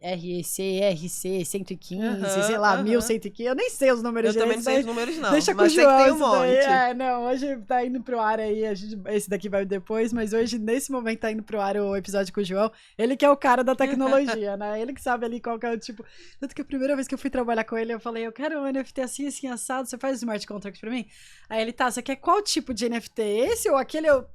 RC, 115, sei lá, 1115, eu nem sei os números direito. Eu também não sei os números não, deixa mas com sei que tem um monte. monte. Hoje tá indo pro ar aí, esse daqui vai depois, mas hoje, nesse momento, tá indo pro ar o episódio com o João, ele que é o cara da tecnologia, né? Ele que sabe ali qual que é o tipo... Tanto que a primeira vez que eu fui trabalhar com ele, eu falei, eu quero um NFT assim, assim, assado, você faz o smart contract pra mim? Aí ele, tá, você quer qual tipo de NFT? Esse ou aquele? Eu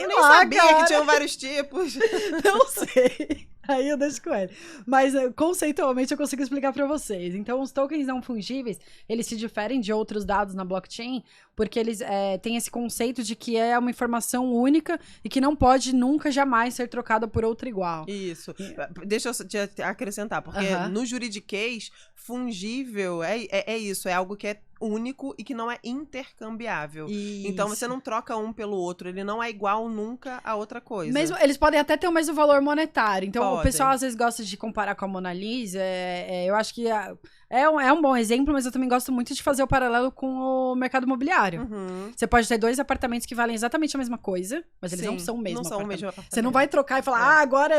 nem sabia, cara, que tinham vários tipos. Não sei. Aí eu deixo com ele. Mas conceitualmente eu consigo explicar pra vocês. Então, os tokens não fungíveis, eles se diferem de outros dados na blockchain, porque eles têm esse conceito de que é uma informação única e que não pode nunca, jamais ser trocada por outra igual. Isso. Deixa eu te acrescentar, porque no juridiquês, fungível é isso, é algo que é único e que não é intercambiável. Isso. Então você não troca um pelo outro, ele não é igual nunca a outra coisa. Mesmo, eles podem até ter o mesmo valor monetário. Então podem. O pessoal às vezes gosta de comparar com a Mona Lisa. Eu acho que é um bom exemplo, mas eu também gosto muito de fazer o paralelo com o mercado imobiliário. Você pode ter 2 apartamentos que valem exatamente a mesma coisa, mas eles não são o mesmo apartamento. Você não vai trocar e falar, agora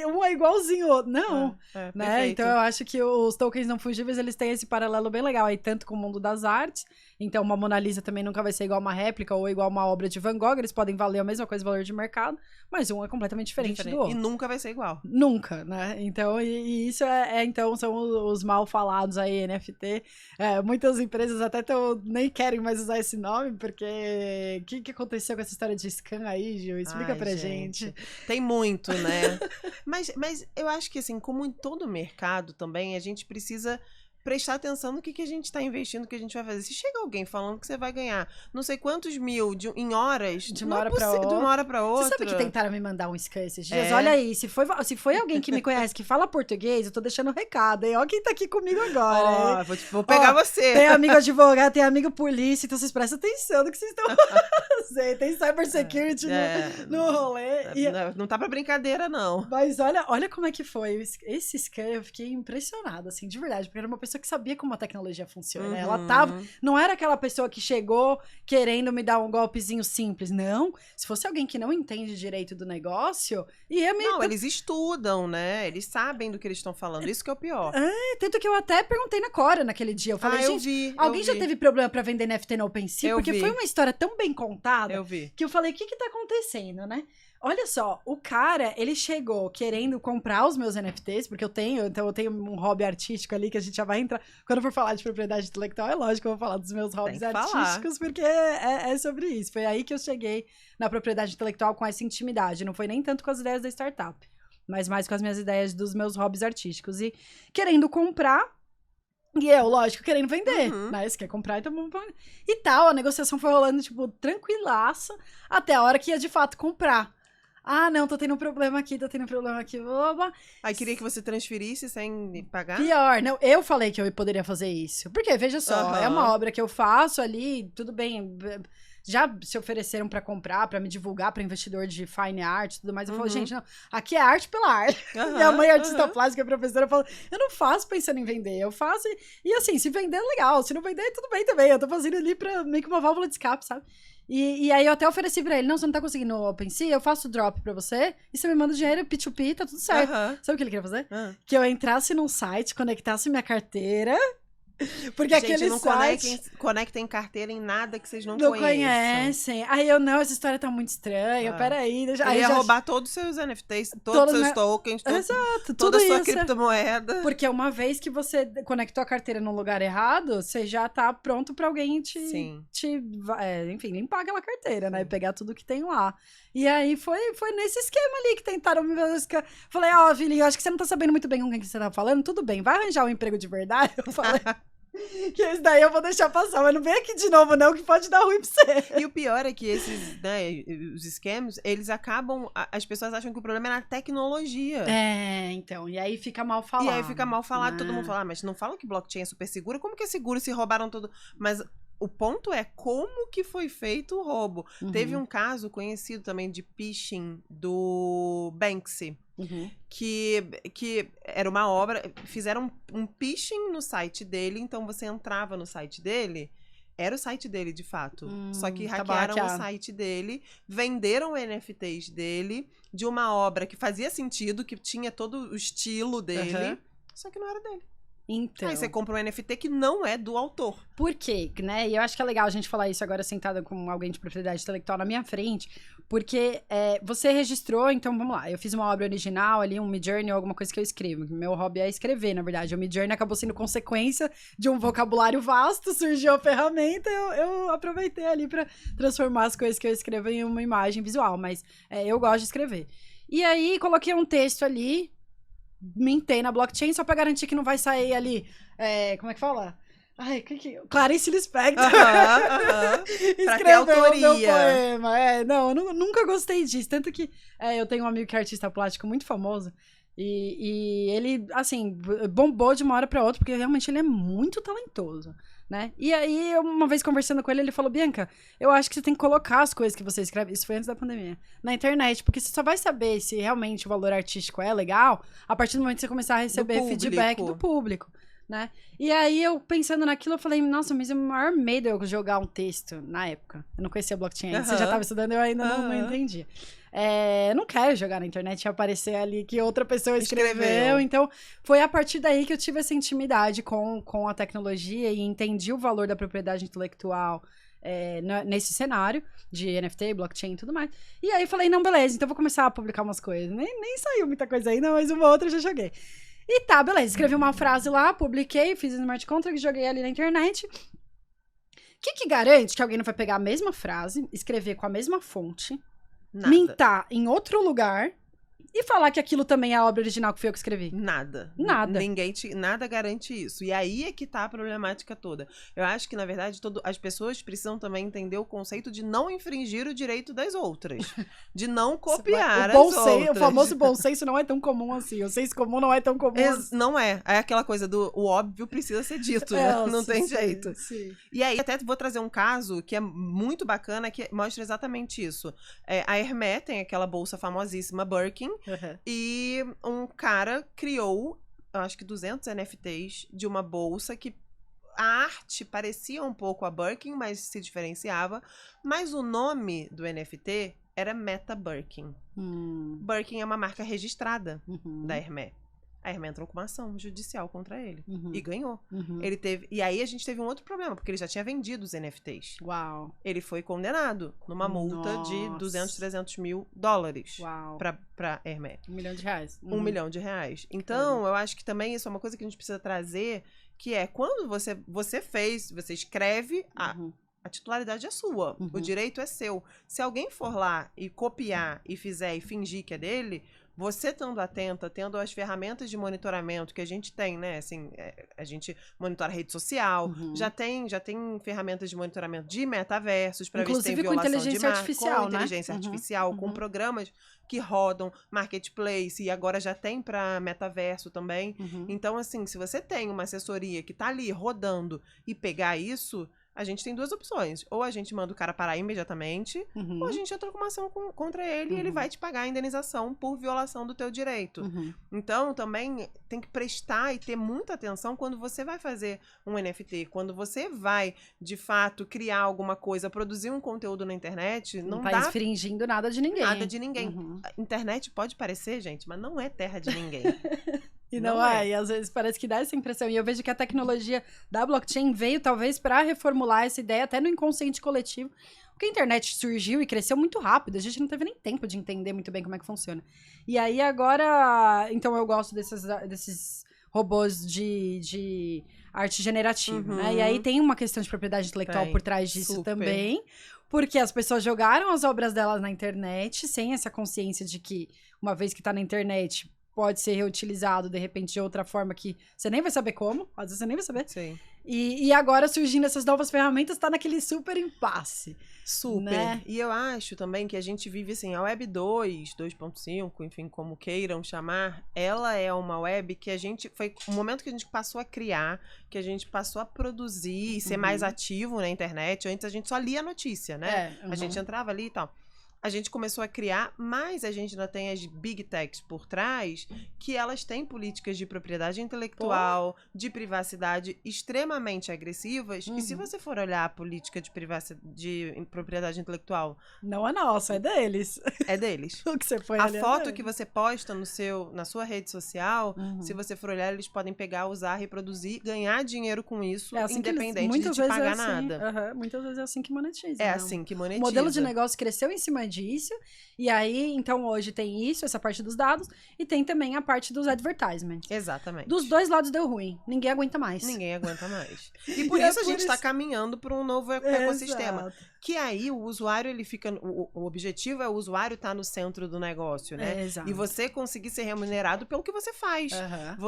um é igualzinho ao outro. Não. Né? Então eu acho que os tokens não fungíveis, eles têm esse paralelo bem legal aí, tanto com o mundo das artes. Então uma Mona Lisa também nunca vai ser igual uma réplica ou igual uma obra de Van Gogh. Eles podem valer a mesma coisa, valor de mercado, mas um é completamente diferente do outro. E nunca vai ser igual. Nunca, né? Então, e isso então, são os mal falados aí, NFT. Muitas empresas até nem querem mais usar esse nome, porque o que aconteceu com essa história de scam aí, Gil? Explica pra gente. Tem muito, né? mas eu acho que, assim, como em todo mercado também, a gente precisa prestar atenção no que a gente tá investindo, no que a gente vai fazer. Se chega alguém falando que você vai ganhar não sei quantos mil em horas, de uma hora pra outra. De uma hora pra outra. Você sabe que tentaram me mandar um scam esses dias? Olha aí, se foi alguém que me conhece, que fala português, eu tô deixando um recado, hein? Olha quem tá aqui comigo agora, hein? Vou pegar você. Tem amigo advogado, tem amigo polícia, então vocês prestem atenção no que vocês estão fazendo. Tem cybersecurity no rolê. Não tá pra brincadeira, não. Mas olha como é que foi. Esse scam, eu fiquei impressionada, assim, de verdade, porque era uma pessoa que sabia como a tecnologia funciona. Ela não era aquela pessoa que chegou querendo me dar um golpezinho simples, não. Se fosse alguém que não entende direito do negócio, Não, eles estudam, né? Eles sabem do que eles estão falando, isso que é o pior. Tanto que eu até perguntei na Cora naquele dia, eu falei, gente, alguém já teve problema pra vender NFT no OpenSea? Porque foi uma história tão bem contada, que eu falei, o que tá acontecendo, né? Olha só, o cara, ele chegou querendo comprar os meus NFTs, porque eu tenho um hobby artístico ali que a gente já vai entrar. Quando eu for falar de propriedade intelectual, é lógico que eu vou falar dos meus hobbies artísticos, porque é sobre isso. Foi aí que eu cheguei na propriedade intelectual com essa intimidade. Não foi nem tanto com as ideias da startup, mas mais com as minhas ideias dos meus hobbies artísticos. E querendo comprar, e eu, lógico, querendo vender, né? Você quer comprar, então vamos... E tal, a negociação foi rolando, tipo, tranquilaça, até a hora que ia de fato comprar. Ah, não, tô tendo um problema aqui, blá. Aí queria que você transferisse sem pagar? Pior, não, eu falei que eu poderia fazer isso. Porque, veja só, é uma obra que eu faço ali, tudo bem, já se ofereceram pra comprar, pra me divulgar pra investidor de fine art e tudo mais. Eu falo, gente, não, aqui é arte pela arte. Minha mãe é artista plástica, professora, fala, eu não faço pensando em vender, eu faço e assim, se vender é legal, se não vender, tudo bem também. Eu tô fazendo ali pra meio que uma válvula de escape, sabe? E aí eu até ofereci pra ele, não, você não tá conseguindo no OpenSea, eu faço drop pra você, e você me manda o dinheiro, P2P, tá tudo certo. Sabe o que ele queria fazer? Que eu entrasse num site, conectasse minha carteira, porque gente, aquele não site... conectem carteira em nada que vocês não conhecem. Aí eu, não, essa história tá muito estranha, peraí. Ele ia roubar todos os seus NFTs, todos os seus tokens, toda a sua criptomoeda. Porque uma vez que você conectou a carteira no lugar errado, você já tá pronto pra alguém enfim, limpar aquela carteira, né? E pegar tudo que tem lá. E aí foi nesse esquema ali que tentaram me fazer. Falei, filhinho, acho que você não tá sabendo muito bem com quem que você tá falando. Tudo bem, vai arranjar um emprego de verdade? Eu falei... Que esse daí eu vou deixar passar, mas não vem aqui de novo não, que pode dar ruim pra você. E o pior é que esses, né, os scams, eles acabam, as pessoas acham que o problema é na tecnologia. Então, e aí fica mal falado. E aí fica mal falado, todo mundo fala, mas não falam que blockchain é super segura? Como que é seguro se roubaram tudo? Mas o ponto é como que foi feito o roubo. Teve um caso conhecido também de phishing do Banksy. Que era uma obra, fizeram um phishing no site dele, então você entrava no site dele, era o site dele de fato, só que hackearam o site dele, venderam NFTs dele, de uma obra que fazia sentido, que tinha todo o estilo dele, só que não era dele. Então. Aí você compra um NFT que não é do autor. Por quê? Né? E eu acho que é legal a gente falar isso agora sentada com alguém de propriedade intelectual na minha frente, porque você registrou, então vamos lá, eu fiz uma obra original ali, um Midjourney ou alguma coisa que eu escrevo. Meu hobby é escrever, na verdade. O Midjourney acabou sendo consequência de um vocabulário vasto, surgiu a ferramenta, eu aproveitei ali pra transformar as coisas que eu escrevo em uma imagem visual, mas eu gosto de escrever. E aí, coloquei um texto ali, mintei na blockchain só pra garantir que não vai sair ali, como é que fala? Ai, Clarice Lispector escreveu o meu poema. Não, eu nunca gostei disso, tanto que eu tenho um amigo que é artista plástico muito famoso e ele, assim, bombou de uma hora pra outra, porque realmente ele é muito talentoso, né? E aí, uma vez conversando com ele, ele falou, Bianca, eu acho que você tem que colocar as coisas que você escreve, isso foi antes da pandemia, na internet, porque você só vai saber se realmente o valor artístico é legal a partir do momento que você começar a receber feedback do público, né? E aí, eu pensando naquilo, eu falei, nossa, mas o maior medo é eu jogar um texto na época. Eu não conhecia blockchain ainda, você já estava estudando, eu ainda não entendi. Eu não quero jogar na internet e aparecer ali que outra pessoa escreveu. Então, foi a partir daí que eu tive essa intimidade com a tecnologia e entendi o valor da propriedade intelectual nesse cenário de NFT, blockchain e tudo mais. E aí, falei, não, beleza, então vou começar a publicar umas coisas. Nem saiu muita coisa ainda, mas uma outra eu já joguei. E tá, beleza, escrevi uma frase lá, publiquei, fiz um smart contract, joguei ali na internet. O que garante que alguém não vai pegar a mesma frase, escrever com a mesma fonte, mintar em outro lugar E falar que aquilo também é a obra original que foi eu que escrevi? Nada. Nada. Nada garante isso. E aí é que tá a problemática toda. Eu acho que, na verdade, as pessoas precisam também entender o conceito de não infringir o direito das outras. De não copiar as outras. O famoso bom senso não é tão comum assim. O senso comum não é tão comum assim. Não é. É aquela coisa do o óbvio precisa ser dito, né? Não tem jeito. Sim. E aí, até vou trazer um caso que é muito bacana, que mostra exatamente isso. A Hermès tem aquela bolsa famosíssima, Birkin, e um cara criou, eu acho que 200 NFTs de uma bolsa que a arte parecia um pouco a Birkin, mas se diferenciava. Mas o nome do NFT era Meta Birkin. Birkin é uma marca registrada da Hermès. A Hermès entrou com uma ação judicial contra ele. E ganhou. E aí a gente teve um outro problema, porque ele já tinha vendido os NFTs. Uau. Ele foi condenado numa multa de 200, 300 mil dólares pra Hermès. R$1 milhão. R$1 milhão. Então, eu acho que também isso é uma coisa que a gente precisa trazer, que é quando você escreve, a titularidade é sua. O direito é seu. Se alguém for lá e copiar e fizer e fingir que é dele, você estando atenta, tendo as ferramentas de monitoramento que a gente tem, né? Assim, a gente monitora a rede social, já tem ferramentas de monitoramento de metaversos para ver se tem violação de marca, com inteligência artificial, com programas que rodam marketplace e agora já tem para metaverso também. Então, assim, se você tem uma assessoria que tá ali rodando e pegar isso, a gente tem duas opções. Ou a gente manda o cara parar imediatamente, ou a gente entra com uma ação contra ele e ele vai te pagar a indenização por violação do teu direito. Então, também tem que prestar e ter muita atenção quando você vai fazer um NFT. Quando você vai, de fato, criar alguma coisa, produzir um conteúdo na internet, não tá infringindo nada de ninguém. Nada de ninguém. A internet pode parecer, gente, mas não é terra de ninguém. E não é, e às vezes parece que dá essa impressão. E eu vejo que a tecnologia da blockchain veio talvez para reformular essa ideia até no inconsciente coletivo. Porque a internet surgiu e cresceu muito rápido, a gente não teve nem tempo de entender muito bem como é que funciona. E aí agora, então eu gosto desses robôs de arte generativa, né? E aí tem uma questão de propriedade intelectual por trás disso também. Porque as pessoas jogaram as obras delas na internet sem essa consciência de que, uma vez que tá na internet, pode ser reutilizado, de repente, de outra forma que você nem vai saber como. Às vezes você nem vai saber. Sim. E agora, surgindo essas novas ferramentas, tá naquele super impasse. Super. Né? E eu acho também que a gente vive, assim, a Web 2, 2.5, enfim, como queiram chamar, ela é uma web que a gente, foi o momento que a gente passou a criar, que a gente passou a produzir e ser mais ativo na internet. Antes a gente só lia a notícia, né? A gente entrava ali e tal. A gente começou a criar, mas a gente ainda tem as big techs por trás, que elas têm políticas de propriedade intelectual, de privacidade extremamente agressivas. E se você for olhar a política de propriedade intelectual... Não é nossa, é deles. É deles. O que você põe a ali foto que você posta na sua rede social, se você for olhar, eles podem pegar, usar, reproduzir, ganhar dinheiro com isso, independente de te pagar nada. Muitas vezes é assim que monetiza. É assim que monetiza. O modelo de negócio cresceu em cima disso, e aí, então, hoje tem isso, essa parte dos dados, e tem também a parte dos advertisements. Exatamente. Dos dois lados deu ruim. Ninguém aguenta mais. Ninguém aguenta mais. E por isso a gente está caminhando para um novo ecossistema. Exato. Que aí o usuário, ele fica... O objetivo é o usuário estar no centro do negócio, né? Exato. E você conseguir ser remunerado pelo que você faz.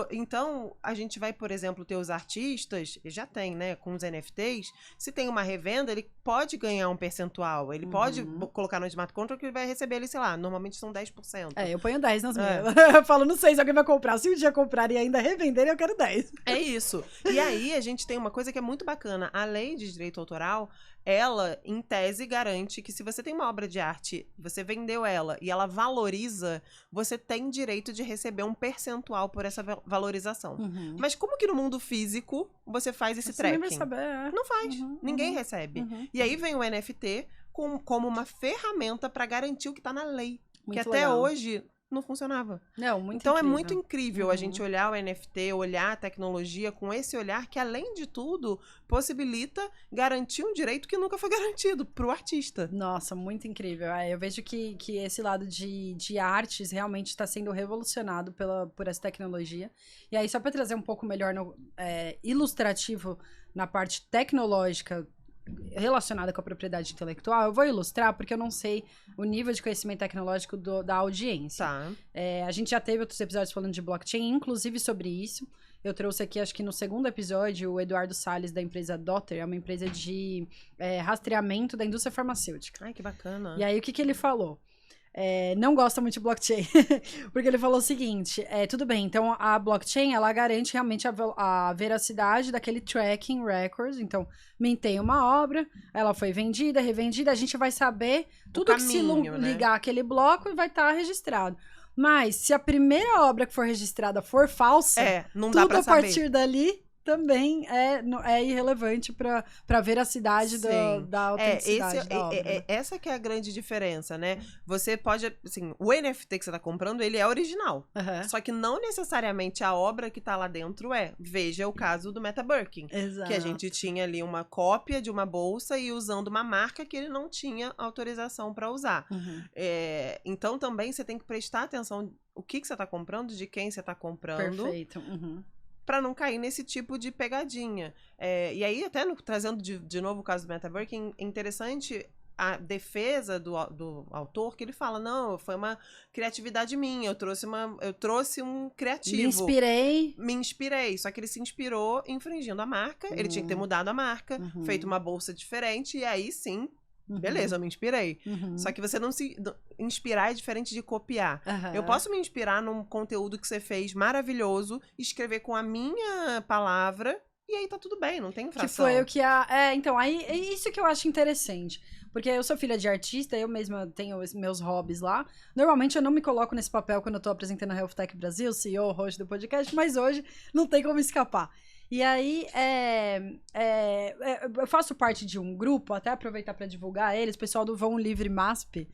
Então, a gente vai, por exemplo, ter os artistas, já tem, né? Com os NFTs, se tem uma revenda, ele pode ganhar um percentual. Ele pode colocar no smart contract que ele vai receber ali, sei lá, normalmente são 10%. Eu ponho 10 nas minhas. Eu falo, não sei se alguém vai comprar. Se um dia comprar e ainda revender, eu quero 10. É isso. E aí, a gente tem uma coisa que é muito bacana. A lei de direito autoral, ela, em tese, garante que se você tem uma obra de arte, você vendeu ela e ela valoriza, você tem direito de receber um percentual por essa valorização. Mas como que no mundo físico você faz esse tracking? Ninguém vai saber. Não faz. Ninguém recebe. E aí vem o NFT como uma ferramenta para garantir o que está na lei. Muito que até legal. hoje não funcionava. Não, muito Então incrível. é muito incrível a gente olhar o NFT, olhar a tecnologia com esse olhar que, além de tudo, possibilita garantir um direito que nunca foi garantido pro artista. Nossa, muito incrível. Eu vejo que esse lado de artes realmente está sendo revolucionado por essa tecnologia. E aí, só para trazer um pouco melhor ilustrativo na parte tecnológica relacionada com a propriedade intelectual, eu vou ilustrar porque eu não sei o nível de conhecimento tecnológico da audiência. Tá. A gente já teve outros episódios falando de blockchain, inclusive sobre isso. Eu trouxe aqui, acho que no segundo episódio, o Eduardo Salles, da empresa Dotter, é uma empresa de rastreamento da indústria farmacêutica. Ai, que bacana. E aí, o que ele falou? Não gosta muito de blockchain, porque ele falou o seguinte, tudo bem, então a blockchain, ela garante realmente a veracidade daquele tracking records, então, mintei uma obra, ela foi vendida, revendida, a gente vai saber tudo caminho, que se né? ligar aquele bloco e vai estar registrado. Mas, se a primeira obra que for registrada for falsa, não dá tudo pra a saber. partir dali também é irrelevante para a veracidade da autenticidade da obra. Essa que é a grande diferença, né? Você pode, assim, o NFT que você tá comprando, ele é original. Uhum. Só que não necessariamente a obra que tá lá dentro é. Veja o caso do Meta Birkin. Exato. Que a gente tinha ali uma cópia de uma bolsa e usando uma marca que ele não tinha autorização para usar. Uhum. Então também você tem que prestar atenção o que você tá comprando, de quem você tá comprando. Perfeito. Uhum. Pra não cair nesse tipo de pegadinha. E aí, até trazendo de novo o caso do Meta Birkin, é interessante a defesa do autor, que ele fala, não, foi uma criatividade minha, eu trouxe um criativo. Me inspirei, só que ele se inspirou infringindo a marca, ele tinha que ter mudado a marca, feito uma bolsa diferente, e aí sim, beleza, eu me inspirei. Só que você não se inspirar é diferente de copiar. Eu posso me inspirar num conteúdo que você fez maravilhoso, escrever com a minha palavra, e aí tá tudo bem, não tem infração. Que foi o que então, aí é isso que eu acho interessante. Porque eu sou filha de artista, eu mesma tenho os meus hobbies lá. Normalmente eu não me coloco nesse papel quando eu tô apresentando a Health Tech Brasil, CEO, host do podcast, mas hoje não tem como escapar. E aí, eu faço parte de um grupo, até aproveitar para divulgar eles, o pessoal do Vão Livre MASP.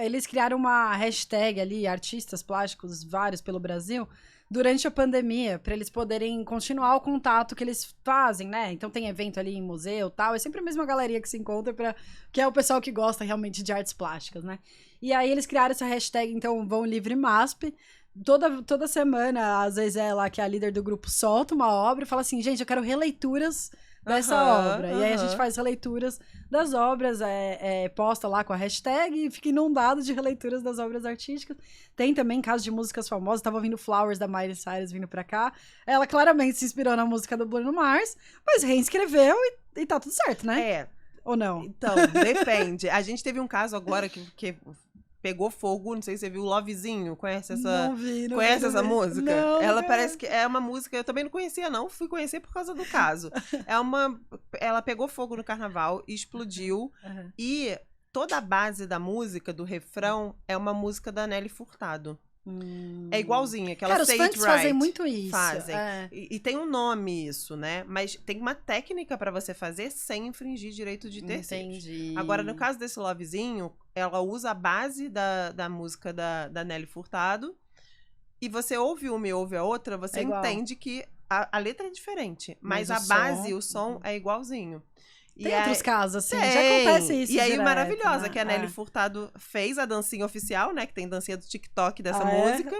Eles criaram uma hashtag ali, artistas plásticos, vários pelo Brasil, durante a pandemia, para eles poderem continuar o contato que eles fazem, né? Então tem evento ali em museu e tal, é sempre a mesma galeria que se encontra, que é o pessoal que gosta realmente de artes plásticas, né? E aí eles criaram essa hashtag, então, Vão Livre MASP. Toda semana, às vezes ela, que é a líder do grupo, solta uma obra e fala assim, gente, eu quero releituras dessa obra. E aí a gente faz releituras das obras, posta lá com a hashtag e fica inundado de releituras das obras artísticas. Tem também casos de músicas famosas, tava ouvindo Flowers da Miley Cyrus vindo pra cá. Ela claramente se inspirou na música do Bruno Mars, mas reescreveu e tá tudo certo, né? Ou não? Então, depende. A gente teve um caso agora que pegou fogo, não sei se você viu, Lovezinho, conhece essa? Não vi. Conhece essa música? Não, ela parece que é uma música, eu também não conhecia não, fui conhecer por causa do caso. Ela pegou fogo no carnaval, explodiu, e toda a base da música, do refrão, é uma música da Nelly Furtado. É igualzinha, aquela Cara, Say os It funks Right. fazem muito isso. Fazem. E tem um nome isso, né? Mas tem uma técnica pra você fazer sem infringir direito de terceiros. Entendi. Agora, no caso desse Lovezinho, ela usa a base da música da Nelly Furtado. E você ouve uma e ouve a outra, você entende que a letra é diferente. Mas a base, o som é igualzinho. Tem outros casos, assim, já acontece isso. E aí, direto, maravilhosa, né? que a Nelly Furtado fez a dancinha oficial, né? Que tem dancinha do TikTok dessa música.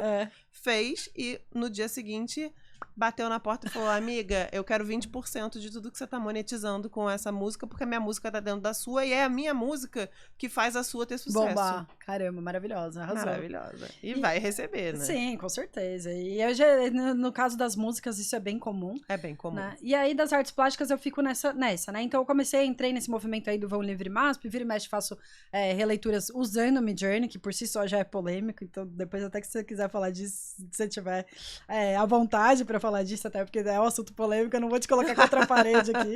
Fez, e no dia seguinte bateu na porta e falou, amiga, eu quero 20% de tudo que você tá monetizando com essa música, porque a minha música tá dentro da sua, e é a minha música que faz a sua ter sucesso. Bombar. Caramba, maravilhosa, arrasou. Maravilhosa. E vai receber, né? Sim, com certeza. E eu no caso das músicas, isso é bem comum. É bem comum. Né? E aí, das artes plásticas, eu fico nessa, né? Então, eu entrei nesse movimento aí do Vão Livre MASP, vira e mexe, faço releituras usando o Midjourney, que por si só já é polêmico, então depois até que você quiser falar disso, se você tiver à vontade pra falar disso, até porque é um assunto polêmico, eu não vou te colocar contra a parede aqui.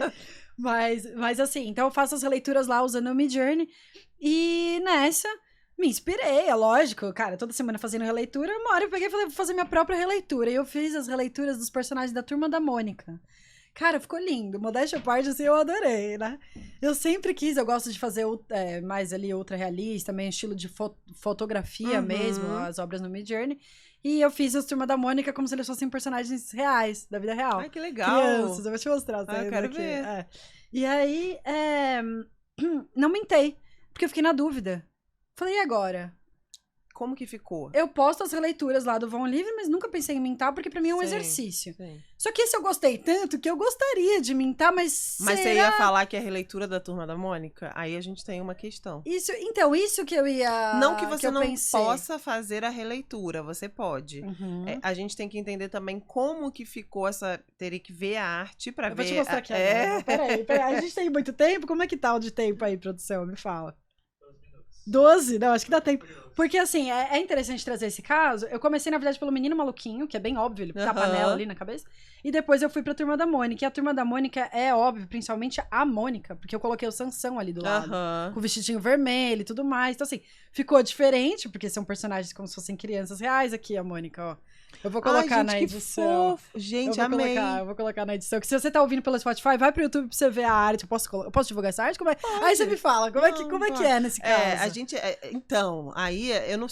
Mas assim, então eu faço as releituras lá usando o Midjourney, e nessa me inspirei, é lógico, cara, toda semana fazendo releitura, uma hora eu peguei e falei, vou fazer minha própria releitura, e eu fiz as releituras dos personagens da Turma da Mônica. Cara, ficou lindo, modéstia à parte, assim, eu adorei, né? Eu sempre quis, eu gosto de fazer mais ali ultra realista, meio estilo de fotografia mesmo, as obras no Midjourney. E eu fiz as Turma da Mônica como se eles fossem personagens reais, da vida real. Ai, que legal! Crianças, eu vou te mostrar. Eu quero ver. E aí, não mentei, porque eu fiquei na dúvida. Falei, e agora? como que ficou? Eu posto as releituras lá do Vão Livre, mas nunca pensei em mintar, porque pra mim é um Sim, exercício. sim. Só que esse eu gostei tanto que eu gostaria de mintar, mas Mas será? você ia falar que é a releitura da Turma da Mônica? Aí a gente tem uma questão. Então, isso que eu ia... Não que você eu não pensei. possa fazer a releitura, você pode. Uhum. A gente tem que entender também como que ficou essa... Teria que ver a arte pra Eu ver... vou te mostrar aqui agora. Peraí. A gente tem muito tempo? Como é que tá o de tempo aí, produção? Me fala. 12? Não, acho que dá tempo. Porque, assim, é interessante trazer esse caso. Eu comecei, na verdade, pelo Menino Maluquinho, que é bem óbvio, ele tá a panela ali na cabeça. E depois eu fui pra Turma da Mônica. E a Turma da Mônica é óbvio, principalmente a Mônica, porque eu coloquei o Sansão ali do lado. Com o vestidinho vermelho e tudo mais. Então, assim, ficou diferente, porque são personagens como se fossem crianças reais aqui, a Mônica, ó. Eu vou colocar na edição. Fofo. Gente, amei. Eu vou colocar na edição. Que se você tá ouvindo pelo Spotify, vai pro YouTube pra você ver a arte. Eu posso divulgar essa arte? Como é? Aí você me fala, como é que é nesse caso? A gente. Então, aí eu não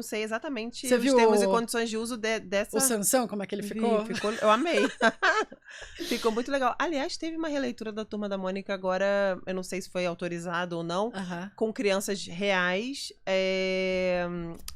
sei exatamente Você os viu termos e condições de uso dessa. O Sansão, como é que ele ficou? Eu amei. Ficou muito legal. Aliás, teve uma releitura da Turma da Mônica agora, eu não sei se foi autorizado ou não, com crianças reais,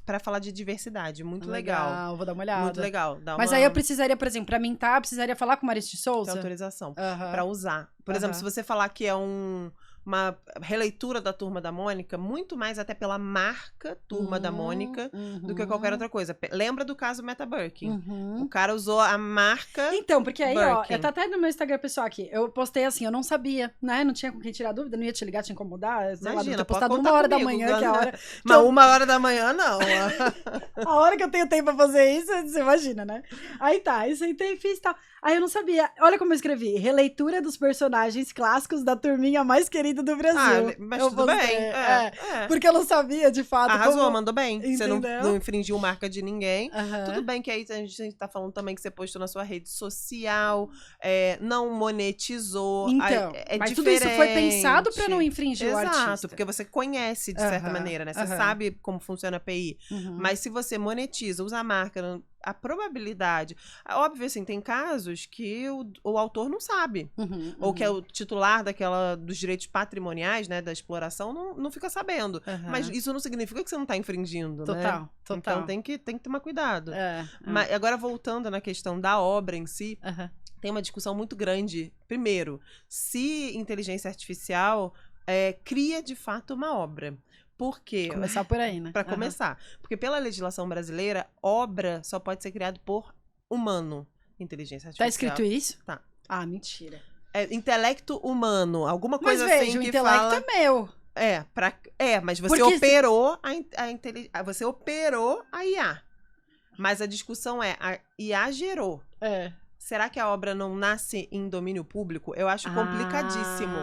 pra falar de diversidade. Muito legal. Vou dar uma olhada. Muito legal. Mas aí eu precisaria, por exemplo, pra mintar, eu precisaria falar com o Mariste Souza? Tem autorização pra usar. Por exemplo, se você falar que é uma releitura da Turma da Mônica, muito mais até pela marca Turma da Mônica do que qualquer outra coisa. Lembra do caso Meta Birkin? O cara usou a marca Então, porque aí, ó, Birkin. tá até no meu Instagram pessoal aqui, eu postei assim, eu não sabia, né? Não tinha com quem tirar dúvida, não ia te ligar, te incomodar. Sei lá, ter postado 1h da manhã, que é a hora... Mas 1h da manhã, não. A hora que eu tenho tempo pra fazer isso, você imagina, né? Aí tá, isso aí fiz e tal. Aí eu não sabia. Olha como eu escrevi. Releitura dos personagens clássicos da turminha mais querida do Brasil. Mas tudo bem. Porque eu não sabia, de fato. Arrasou, mandou bem. Entendeu? Você não infringiu marca de ninguém. Tudo bem que aí a gente tá falando também que você postou na sua rede social, não monetizou. Então, mas diferente. tudo isso foi pensado pra não infringir o artista. Exato, porque você conhece de certa maneira, né? Você sabe como funciona a API. Mas se você monetiza, usa a marca, a probabilidade... Óbvio, assim, tem casos que o autor não sabe. Ou que é o titular dos direitos patrimoniais, né, da exploração, não fica sabendo. Mas isso não significa que você não tá infringindo, né? Total. Então tem que tomar cuidado. Mas agora, voltando na questão da obra em si, tem uma discussão muito grande. Primeiro, se inteligência artificial cria, de fato, uma obra. Por quê? Começar por aí, né? Pra começar. Porque pela legislação brasileira, obra só pode ser criada por humano. Inteligência artificial. Tá escrito isso? Tá. Ah, mentira. Intelecto humano. Alguma coisa mas veja, assim o que intelecto fala... é meu. Mas você operou você operou a IA. Mas a discussão a IA gerou. Será que a obra não nasce em domínio público? Eu acho complicadíssimo.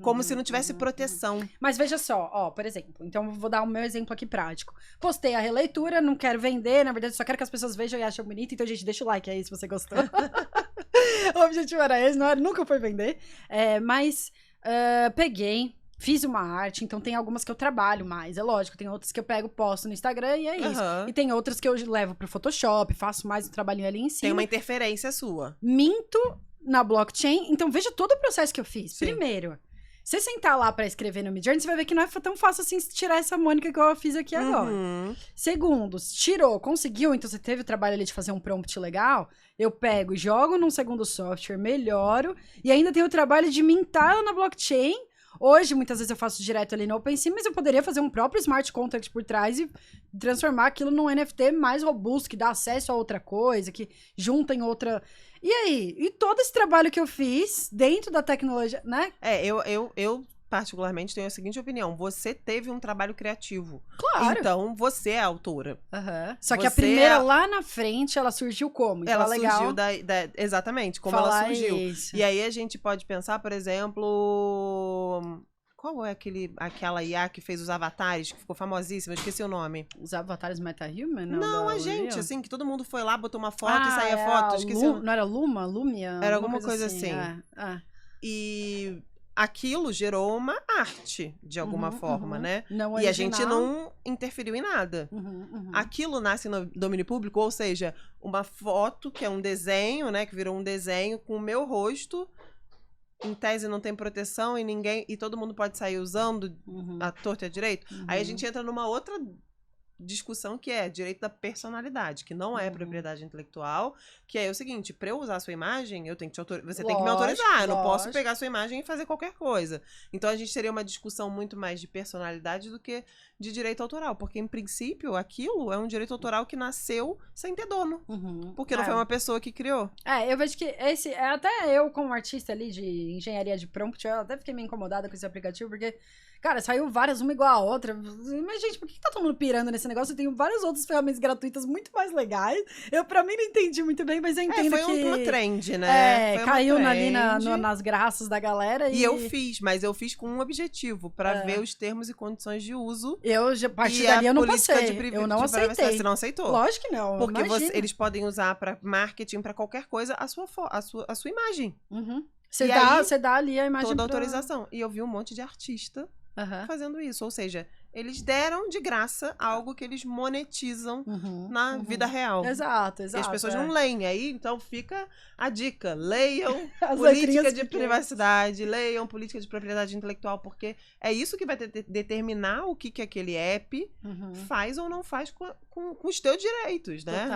Como se não tivesse proteção. Mas veja só, ó, por exemplo, então vou dar o meu exemplo aqui prático. Postei a releitura, não quero vender, na verdade só quero que as pessoas vejam e achem bonito, então, gente, deixa o like aí se você gostou. O objetivo era esse, nunca foi vender. Mas peguei, fiz uma arte, então tem algumas que eu trabalho mais, é lógico. Tem outras que eu pego, posto no Instagram e é isso. E tem outras que eu levo pro Photoshop, faço mais um trabalhinho ali em cima. Tem uma interferência sua. Minto na blockchain, então veja todo o processo que eu fiz. Sim. Primeiro, você sentar lá pra escrever no Midjourney, você vai ver que não é tão fácil assim tirar essa Mônica que eu fiz aqui agora. Segundo, tirou, conseguiu, então você teve o trabalho ali de fazer um prompt legal, eu pego, jogo num segundo software, melhoro, e ainda tenho o trabalho de mintar na blockchain. Hoje, muitas vezes eu faço direto ali no OpenSea, mas eu poderia fazer um próprio smart contract por trás e transformar aquilo num NFT mais robusto, que dá acesso a outra coisa, que junta em outra... E aí? E todo esse trabalho que eu fiz dentro da tecnologia, né? Eu particularmente tenho a seguinte opinião. Você teve um trabalho criativo. Claro. Então, você é a autora. Só que a primeira lá na frente, ela surgiu como? Então, ela legal surgiu exatamente, como ela surgiu. Isso. E aí a gente pode pensar, por exemplo... Qual é aquela IA que fez os avatares, que ficou famosíssima? Eu esqueci o nome. Os avatares MetaHuman? Não, a gente, assim, que todo mundo foi lá, botou uma foto e saía foto. Esqueci Não era Luma? Lumia? Era alguma coisa assim. E aquilo gerou uma arte, de alguma forma, né? Não e a gente não interferiu em nada. Aquilo nasce no domínio público, ou seja, uma foto que é um desenho, né? Que virou um desenho com o meu rosto. Em tese não tem proteção e todo mundo pode sair usando a torta e a direito. Aí a gente entra numa outra discussão que é direito da personalidade, que não é propriedade intelectual, que é o seguinte, para eu usar a sua imagem, eu tenho que você tem que me autorizar, eu não posso pegar a sua imagem e fazer qualquer coisa. Então a gente teria uma discussão muito mais de personalidade do que de direito autoral, porque em princípio aquilo é um direito autoral que nasceu sem ter dono, porque não foi uma pessoa que criou. Eu vejo que até eu como artista ali de engenharia de prompt, eu até fiquei meio incomodada com esse aplicativo, porque cara, saiu várias, uma igual a outra. Mas, gente, por que tá todo mundo pirando nesse negócio? Eu tenho várias outras ferramentas gratuitas muito mais legais. Eu, pra mim, não entendi muito bem, mas eu entendo foi que... uma trend, né? Caiu ali nas graças da galera e eu fiz, mas eu fiz com um objetivo, pra ver os termos e condições de uso. A partir dali eu não passei. Eu não aceitei. Você não aceitou? Lógico que não. Porque eles podem usar pra marketing, pra qualquer coisa, a sua imagem. Você dá ali a imagem toda a autorização. E eu vi um monte de artista fazendo isso. Ou seja, eles deram de graça algo que eles monetizam na vida real. Exato. E as pessoas não leem. Aí, então, fica a dica. Leiam política de privacidade, leiam política de propriedade intelectual, porque é isso que vai determinar o que aquele app faz ou não faz com os teus direitos, né?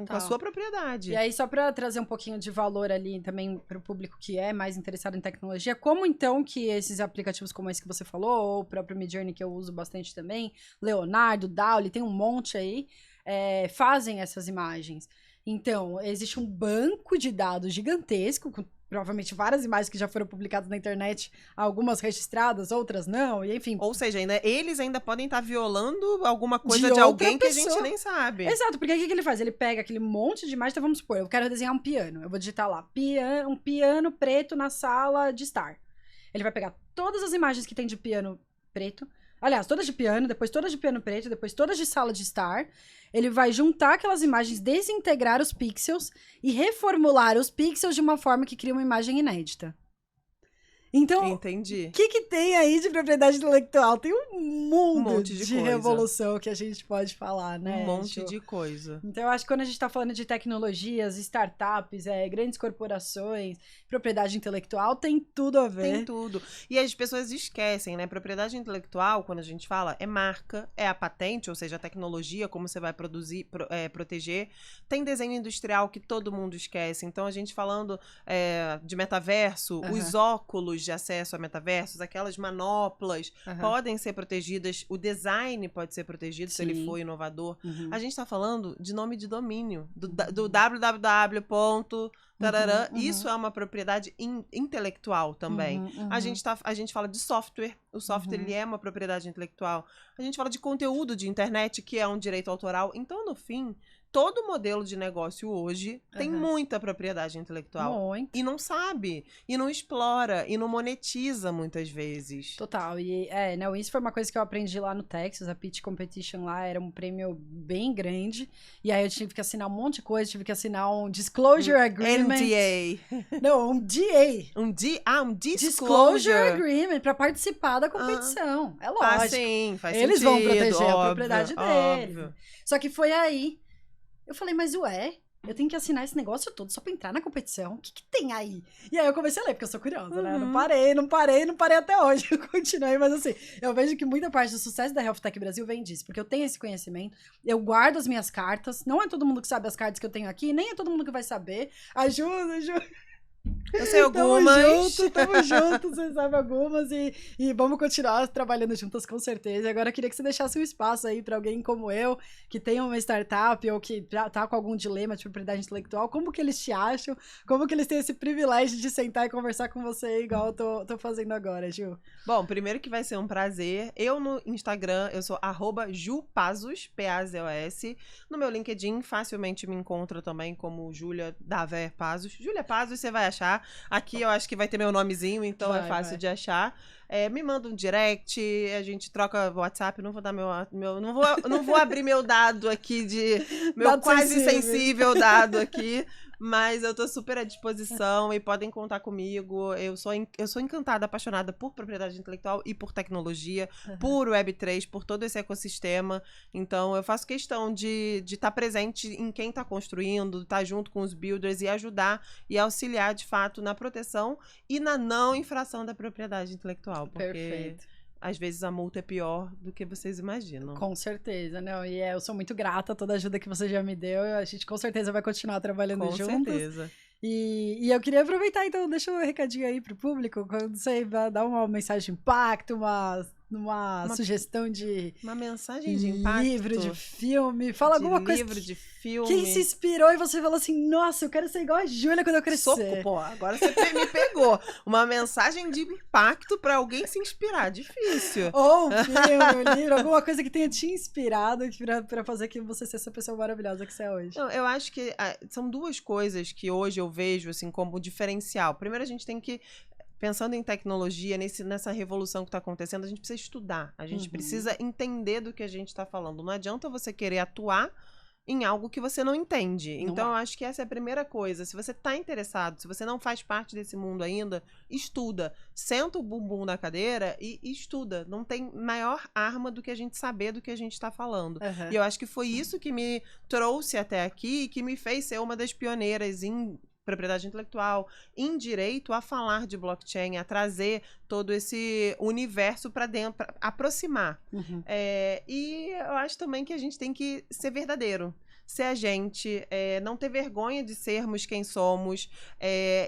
Com a sua propriedade. E aí, só pra trazer um pouquinho de valor ali também pro público que é mais interessado em tecnologia, como então que esses aplicativos como esse que você falou, ou o próprio Midjourney que eu uso bastante também, Leonardo, DALL-E, tem um monte aí, fazem essas imagens. Então, existe um banco de dados gigantesco, com provavelmente várias imagens que já foram publicadas na internet, algumas registradas, outras não, e enfim. Ou seja, eles ainda podem estar violando alguma coisa de alguém que a gente nem sabe. Exato, porque o que ele faz? Ele pega aquele monte de imagens, então vamos supor, eu quero desenhar um piano, eu vou digitar lá, um piano preto na sala de estar. Ele vai pegar todas as imagens que tem de piano preto, aliás, todas de piano, depois todas de piano preto, depois todas de sala de estar. Ele vai juntar aquelas imagens, desintegrar os pixels e reformular os pixels de uma forma que cria uma imagem inédita. Então, entendi. O que tem aí de propriedade intelectual? Tem um mundo de revolução que a gente pode falar, né? Um monte de coisa. Então, eu acho que quando a gente tá falando de tecnologias, startups, grandes corporações, propriedade intelectual, tem tudo a ver. Tem tudo. E as pessoas esquecem, né? Propriedade intelectual, quando a gente fala, é marca, é a patente, ou seja, a tecnologia, como você vai produzir, proteger. Tem desenho industrial que todo mundo esquece. Então, a gente falando de metaverso, os óculos de acesso a metaversos, aquelas manoplas podem ser protegidas, o design pode ser protegido se ele for inovador. A gente está falando de nome de domínio, do www. Isso é uma propriedade intelectual também. A gente fala de software, o software ele é uma propriedade intelectual. A gente fala de conteúdo de internet, que é um direito autoral. Então, no fim, todo modelo de negócio hoje tem muita propriedade intelectual. Muito. E não sabe, e não explora, e não monetiza muitas vezes. Total. E isso foi uma coisa que eu aprendi lá no Texas. A Pitch Competition lá era um prêmio bem grande. E aí eu tive que assinar um monte de coisa, tive que assinar um Disclosure Agreement. NDA. Não, um DA. Um Disclosure Agreement pra participar da competição. É lógico. Ah, sim, faz sentido. Eles vão proteger a propriedade deles. Óbvio. Só que foi aí. Eu falei, mas eu tenho que assinar esse negócio todo só pra entrar na competição? O que tem aí? E aí eu comecei a ler, porque eu sou curiosa, né? Não parei até hoje. Eu continuei, mas assim, eu vejo que muita parte do sucesso da Health Tech Brasil vem disso, porque eu tenho esse conhecimento, eu guardo as minhas cartas, não é todo mundo que sabe as cartas que eu tenho aqui, nem é todo mundo que vai saber. Ajuda. Eu sei algumas. Tamo junto, você sabe algumas e vamos continuar trabalhando juntas com certeza. Agora eu queria que você deixasse um espaço aí pra alguém como eu, que tem uma startup ou que tá com algum dilema de propriedade intelectual, como que eles te acham, como que eles têm esse privilégio de sentar e conversar com você igual eu tô fazendo agora, Ju. Bom, primeiro que vai ser um prazer. Eu no Instagram, eu sou @jupazos, P-A-Z-O-S. No meu LinkedIn, facilmente me encontra também como Júlia Daver Pazos. Júlia Pazos, você vai achar. Aqui eu acho que vai ter meu nomezinho, então é fácil de achar. Me manda um direct, a gente troca WhatsApp, não vou dar não vou abrir meu dado aqui meu dado quase sensível dado aqui, mas eu tô super à disposição e podem contar comigo. Eu sou encantada, apaixonada por propriedade intelectual e por tecnologia, por Web3, por todo esse ecossistema. Então, eu faço questão de estar presente em quem está construindo, estar junto com os builders e ajudar e auxiliar, de fato, na proteção e na não infração da propriedade intelectual. Porque Perfeito. às vezes a multa é pior do que vocês imaginam. Com certeza, não. E eu sou muito grata a toda a ajuda que você já me deu. A gente com certeza vai continuar trabalhando juntos. Com certeza. E eu queria aproveitar, então, deixa um recadinho aí pro público, quando você vai dar uma mensagem de impacto, uma sugestão de... Uma mensagem de impacto. Livro, de filme, fala alguma coisa. Livro, de filme. Quem se inspirou e você falou assim, nossa, eu quero ser igual a Júlia quando eu crescer. Soco, pô, agora você me pegou. Uma mensagem de impacto pra alguém se inspirar, difícil. Ou um filme, um livro, alguma coisa que tenha te inspirado pra fazer que você seja essa pessoa maravilhosa que você é hoje. Não, eu acho que são duas coisas que hoje eu vejo, assim, como diferencial. Primeiro, a gente tem que, pensando em tecnologia, nessa revolução que está acontecendo, a gente precisa estudar. A gente precisa entender do que a gente está falando. Não adianta você querer atuar em algo que você não entende. Então, eu acho que essa é a primeira coisa. Se você está interessado, se você não faz parte desse mundo ainda, estuda. Senta o bumbum na cadeira e estuda. Não tem maior arma do que a gente saber do que a gente está falando. E eu acho que foi isso que me trouxe até aqui e que me fez ser uma das pioneiras em propriedade intelectual, em direito, a falar de blockchain, a trazer todo esse universo para dentro, para aproximar. E eu acho também que a gente tem que ser verdadeiro. Ser a gente, não ter vergonha de sermos quem somos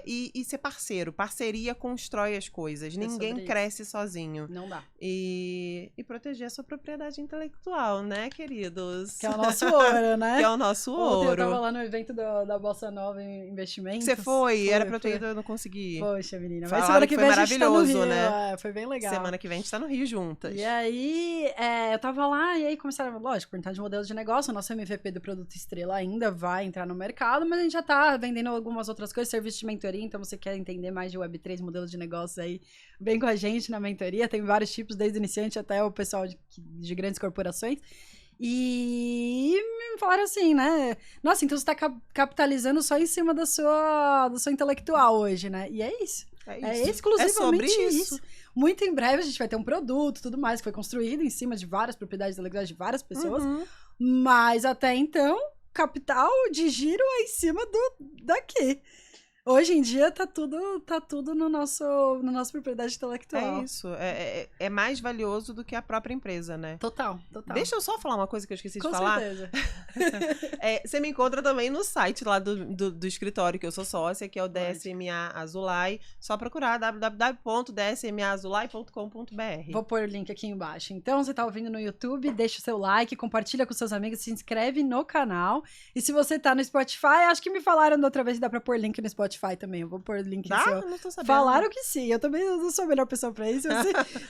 e ser parceiro. Parceria constrói as coisas. Ninguém cresce sozinho. Não dá. E proteger a sua propriedade intelectual, né, queridos? Que é o nosso ouro, né? Que é o nosso ouro. Ontem eu tava lá no evento da Bossa Nova Investimentos. Você foi? Era pra eu ter ido, eu não consegui. Poxa, menina. Mas semana que vem a gente tá no Rio, né? Foi bem legal. Semana que vem a gente tá no Rio juntas. E aí, eu tava lá e aí começaram, lógico, perguntar de modelo de negócio. O nosso MVP do produto estrela ainda vai entrar no mercado, mas a gente já tá vendendo algumas outras coisas, serviço de mentoria, então você quer entender mais de Web3, modelo de negócio aí, vem com a gente na mentoria, tem vários tipos, desde iniciante até o pessoal de grandes corporações. E me falaram assim, né? Nossa, então você tá capitalizando só em cima da sua intelectual hoje, né? E é isso. É exclusivamente isso. Muito em breve a gente vai ter um produto, tudo mais, que foi construído em cima de várias propriedades intelectuais de várias pessoas. Mas até então, capital de giro é em cima daqui. Hoje em dia tá tudo no nosso propriedade intelectual. É isso. É mais valioso do que a própria empresa, né? Total. Deixa eu só falar uma coisa que eu esqueci de falar. Com certeza. Você me encontra também no site lá do escritório que eu sou sócia, que é o DSMA Azulay. Só procurar www.dsmaazulay.com.br. Vou pôr o link aqui embaixo. Então, você tá ouvindo no YouTube, deixa o seu like, compartilha com seus amigos, se inscreve no canal. E se você tá no Spotify, acho que me falaram da outra vez que dá pra pôr link no Spotify também. Eu vou pôr link no seu. Não tô sabendo. Falaram que sim. Eu também não sou a melhor pessoa pra isso.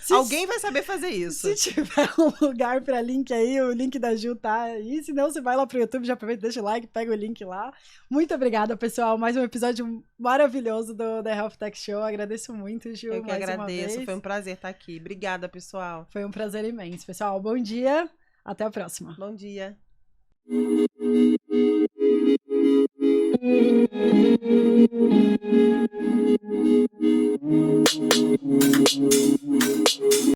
Alguém vai saber fazer isso. Se tiver um lugar pra link aí, o link da Ju tá aí. Se não, você vai lá pro YouTube, já aproveita, deixa o like, pega o link lá. Muito obrigada, pessoal. Mais um episódio maravilhoso do The Health Tech Show. Agradeço muito, Ju. Eu que agradeço. Foi um prazer estar aqui. Obrigada, pessoal. Foi um prazer imenso, pessoal. Bom dia. Até a próxima. Bom dia.